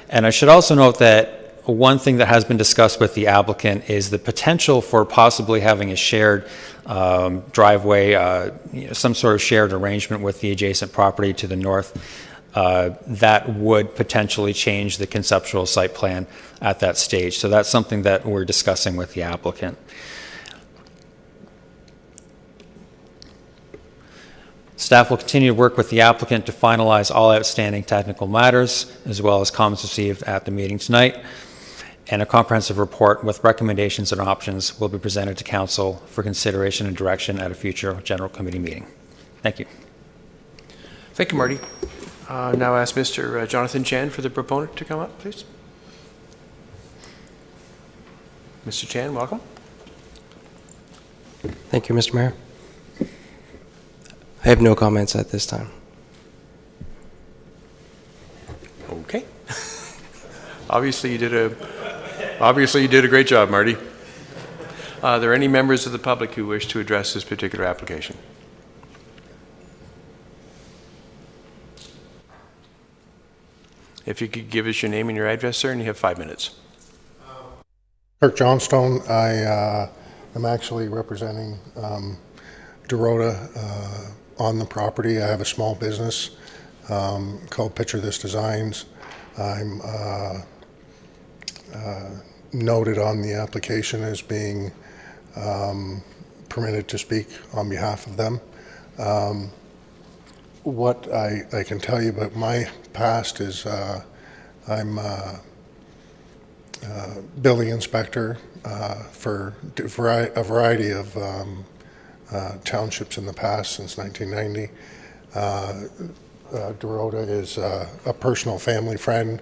And I should also note that one thing that has been discussed with the applicant is the potential for possibly having a shared driveway, some sort of shared arrangement with the adjacent property to the north. That would potentially change the conceptual site plan at that stage. So that's something that we're discussing with the applicant. Staff will continue to work with the applicant to finalize all outstanding technical matters, as well as comments received at the meeting tonight. And a comprehensive report with recommendations and options will be presented to Council for consideration and direction at a future General Committee meeting. Thank you. Thank you, Marty. Now ask Mr. Jonathan Chan for the proponent to come up, please. Mr. Chan, welcome. Thank you, Mr. Mayor. I have no comments at this time. Okay. Obviously you did a great job, Marty. Are there any members of the public who wish to address this particular application? If you could give us your name and your address, sir, and you have 5 minutes. Kirk Johnstone. I am actually representing Dorota on the property. I have a small business called Picture This Designs. I'm noted on the application as being permitted to speak on behalf of them. What I can tell you about my past is I'm a building inspector for a variety of townships in the past since 1990. Dorota is a personal family friend,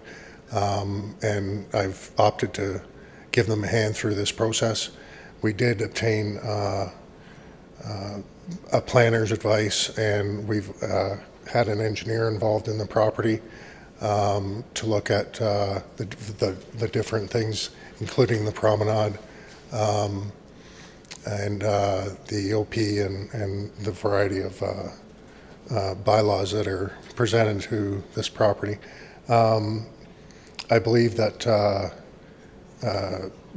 and I've opted to give them a hand through this process. We did obtain a planner's advice, and we've had an engineer involved in the property to look at the different things, including the promenade and the OP and the variety of bylaws that are presented to this property. I believe that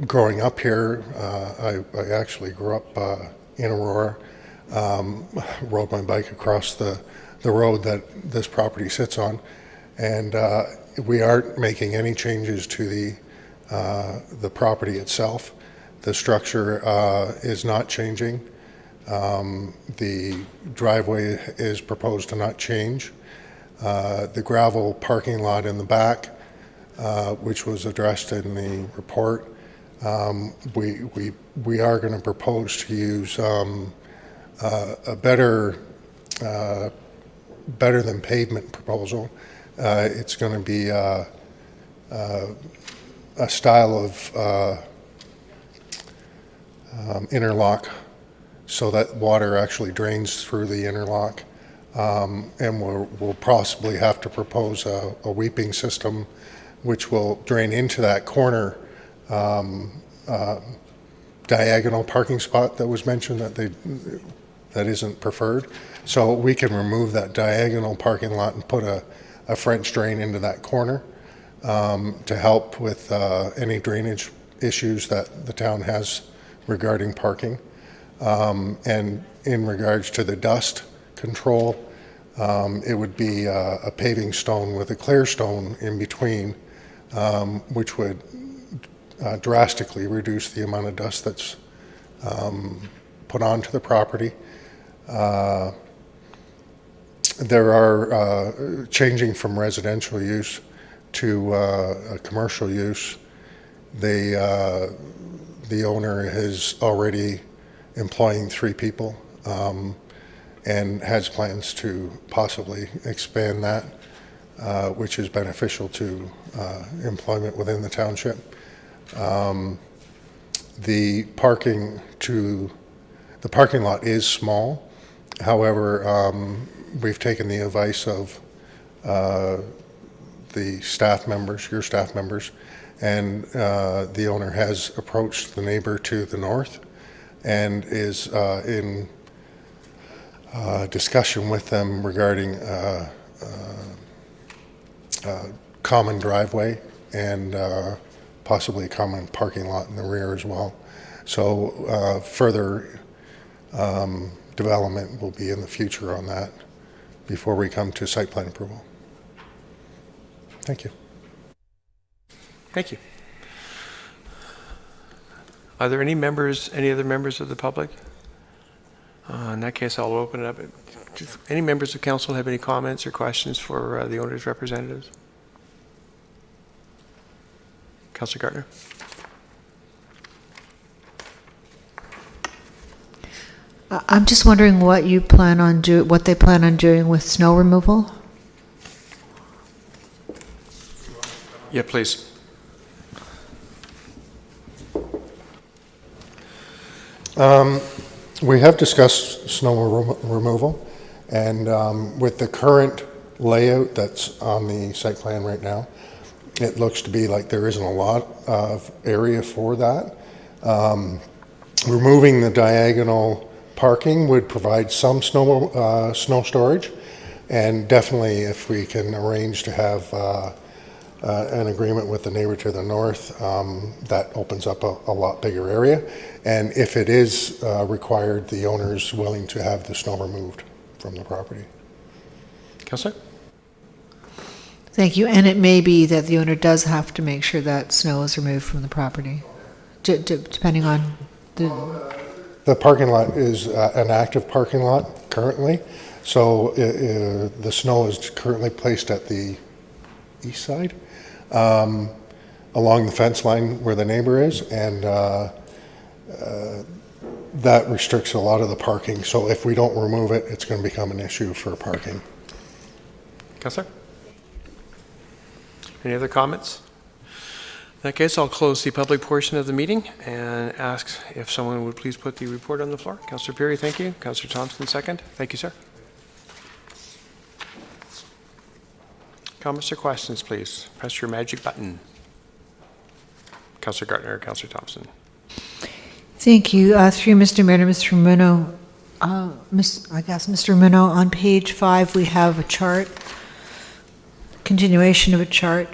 growing up here, I actually grew up in Aurora, rode my bike across the road that this property sits on, and we aren't making any changes to the property itself. The structure is not changing. The driveway is proposed to not change. The gravel parking lot in the back, which was addressed in the report, we are going to propose to use a better than pavement proposal. It's going to be a style of interlock, so that water actually drains through the interlock, and we'll possibly have to propose a weeping system which will drain into that corner diagonal parking spot that was mentioned that isn't preferred. So we can remove that diagonal parking lot and put a French drain into that corner to help with any drainage issues that the town has regarding parking. And in regards to the dust control, it would be a paving stone with a clear stone in between, which would drastically reduce the amount of dust that's put onto the property. There are changing from residential use to a commercial use. The owner is already employing 3 people and has plans to possibly expand that, which is beneficial to employment within the township. The parking lot is small. However, we've taken the advice of the staff members, your staff members, and the owner has approached the neighbor to the north and is in discussion with them regarding common driveway and possibly a common parking lot in the rear as well. So further development will be in the future on that before we come to site plan approval. Thank you. Thank you. Are there any other members of the public? In that case, I'll open it up. Any members of council have any comments or questions for the owner's representatives? Councillor Gardner. I'm just wondering what they plan on doing with snow removal? Yeah, please. We have discussed snow removal, and with the current layout that's on the site plan right now, it looks to be like there isn't a lot of area for that. Removing the diagonal parking would provide some snow storage, and definitely if we can arrange to have an agreement with the neighbor to the north, that opens up a lot bigger area. And if it is required, the owner is willing to have the snow removed from the property. Councillor? Thank you. And it may be that the owner does have to make sure that snow is removed from the property, depending on the... The parking lot is an active parking lot currently, so the snow is currently placed at the east side, along the fence line where the neighbor is, and that restricts a lot of the parking. So if we don't remove it, it's going to become an issue for parking. Councillor? Any other comments? In that case, I'll close the public portion of the meeting and ask if someone would please put the report on the floor. Councillor Perry, thank you. Councillor Thompson, second. Thank you, sir. Comments or questions, please? Press your magic button. Councillor Gartner, Councillor Thompson. Thank you. Through Mr. Mayor to Mr. Muno. I guess, Mr. Muno, on page 5, we have a chart, continuation of a chart.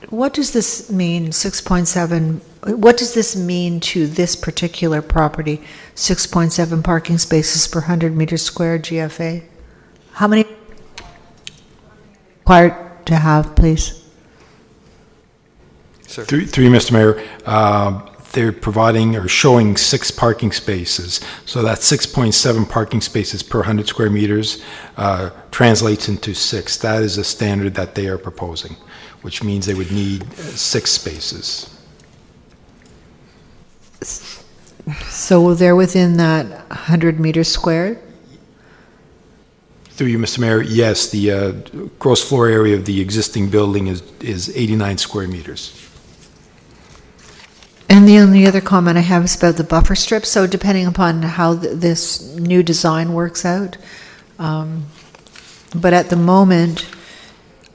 What does this mean, 6.7? What does this mean to this particular property, 6.7 parking spaces per 100 meters square GFA? How many required to have, please? Through you, Mr. Mayor, they're providing or showing 6 parking spaces. So that 6.7 parking spaces per 100 square meters translates into 6. That is a standard that they are proposing, which means they would need 6 spaces. So they're within that 100 meters squared? Through you, Mr. Mayor, yes, the gross floor area of the existing building is 89 square meters. And the only other comment I have is about the buffer strip. So depending upon how this new design works out, but at the moment,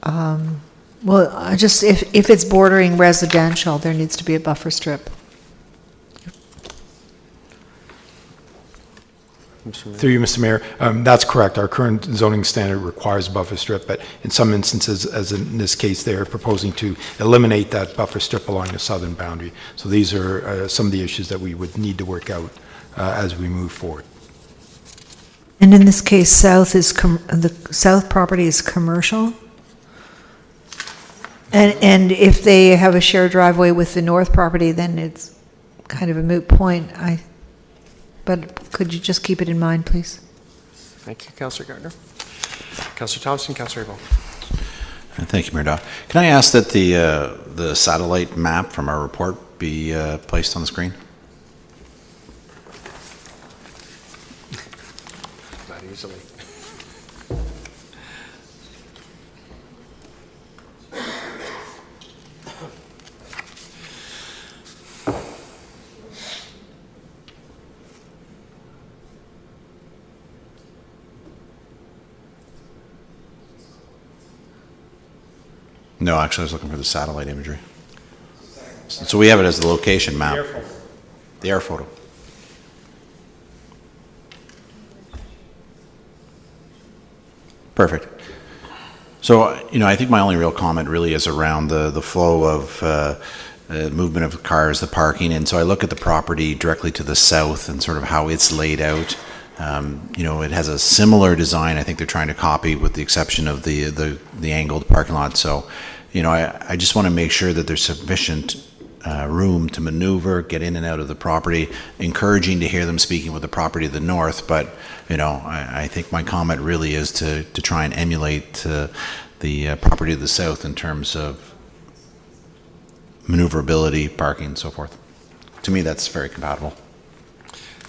well, if it's bordering residential, there needs to be a buffer strip. Through you, Mr. Mayor, that's correct. Our current zoning standard requires a buffer strip, but in some instances, as in this case, they are proposing to eliminate that buffer strip along the southern boundary. So these are some of the issues that we would need to work out as we move forward. And in this case, the south property is commercial? And if they have a shared driveway with the north property, then it's kind of a moot point. But could you just keep it in mind, please? Thank you, Councillor Gardner. Councillor Thompson, Councillor Abel. Thank you, Mayor Daw. Can I ask that the satellite map from our report be placed on the screen? Not easily. No, actually, I was looking for the satellite imagery. So we have it as the location map. The air photo. The air photo. Perfect. So, I think my only real comment really is around the flow of movement of cars, the parking. And so I look at the property directly to the south and sort of how it's laid out. It has a similar design. I think they're trying to copy, with the exception of the angled parking lot. So, I just want to make sure that there's sufficient room to maneuver, get in and out of the property. Encouraging to hear them speaking with the property to the north, but I think my comment really is to try and emulate the property to the south in terms of maneuverability, parking, and so forth. To me, that's very compatible.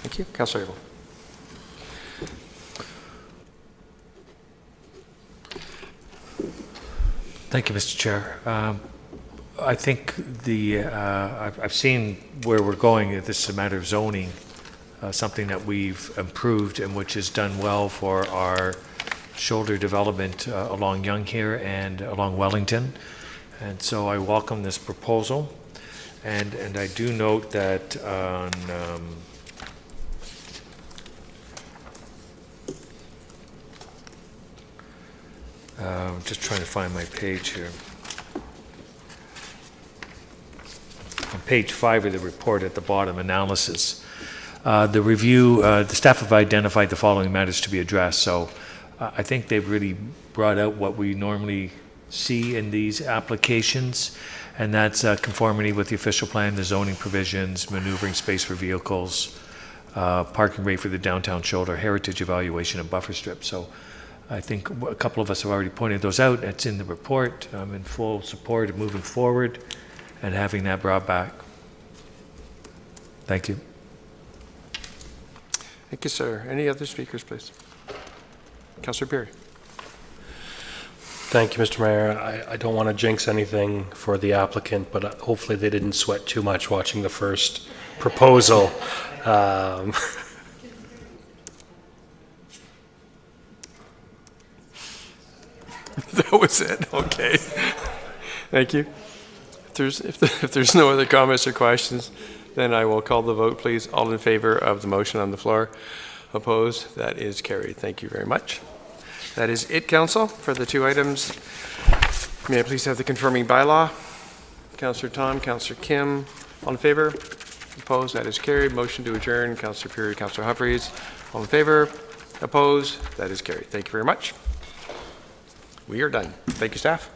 Thank you, Councillor Abel. Thank you, Mr. Chair. I think I've seen where we're going. This is a matter of zoning, something that we've improved and which has done well for our shoulder development along Yonge here and along Wellington. And so I welcome this proposal. And I do note that on I'm just trying to find my page here. On page 5 of the report at the bottom, analysis. The review, the staff have identified the following matters to be addressed. So I think they've really brought out what we normally see in these applications, and that's conformity with the official plan, the zoning provisions, maneuvering space for vehicles, parking rate for the downtown shoulder, heritage evaluation, and buffer strip. So I think a couple of us have already pointed those out. It's in the report. I'm in full support of moving forward and having that brought back. Thank you. Thank you, sir. Any other speakers, please? Councillor Perry. Thank you, Mr. Mayor. I don't want to jinx anything for the applicant, but hopefully they didn't sweat too much watching the first proposal. That was it. Okay. Thank you. If there's no other comments or questions, then I will call the vote, please. All in favor of the motion on the floor? Opposed? That is carried. Thank you very much. That is it, Council, for the two items. May I please have the confirming bylaw? Councillor Tom, Councillor Kim, all in favor? Opposed? That is carried. Motion to adjourn. Councillor Perry, Councillor Humphreys, all in favor? Opposed? That is carried. Thank you very much. We are done. Thank you, staff.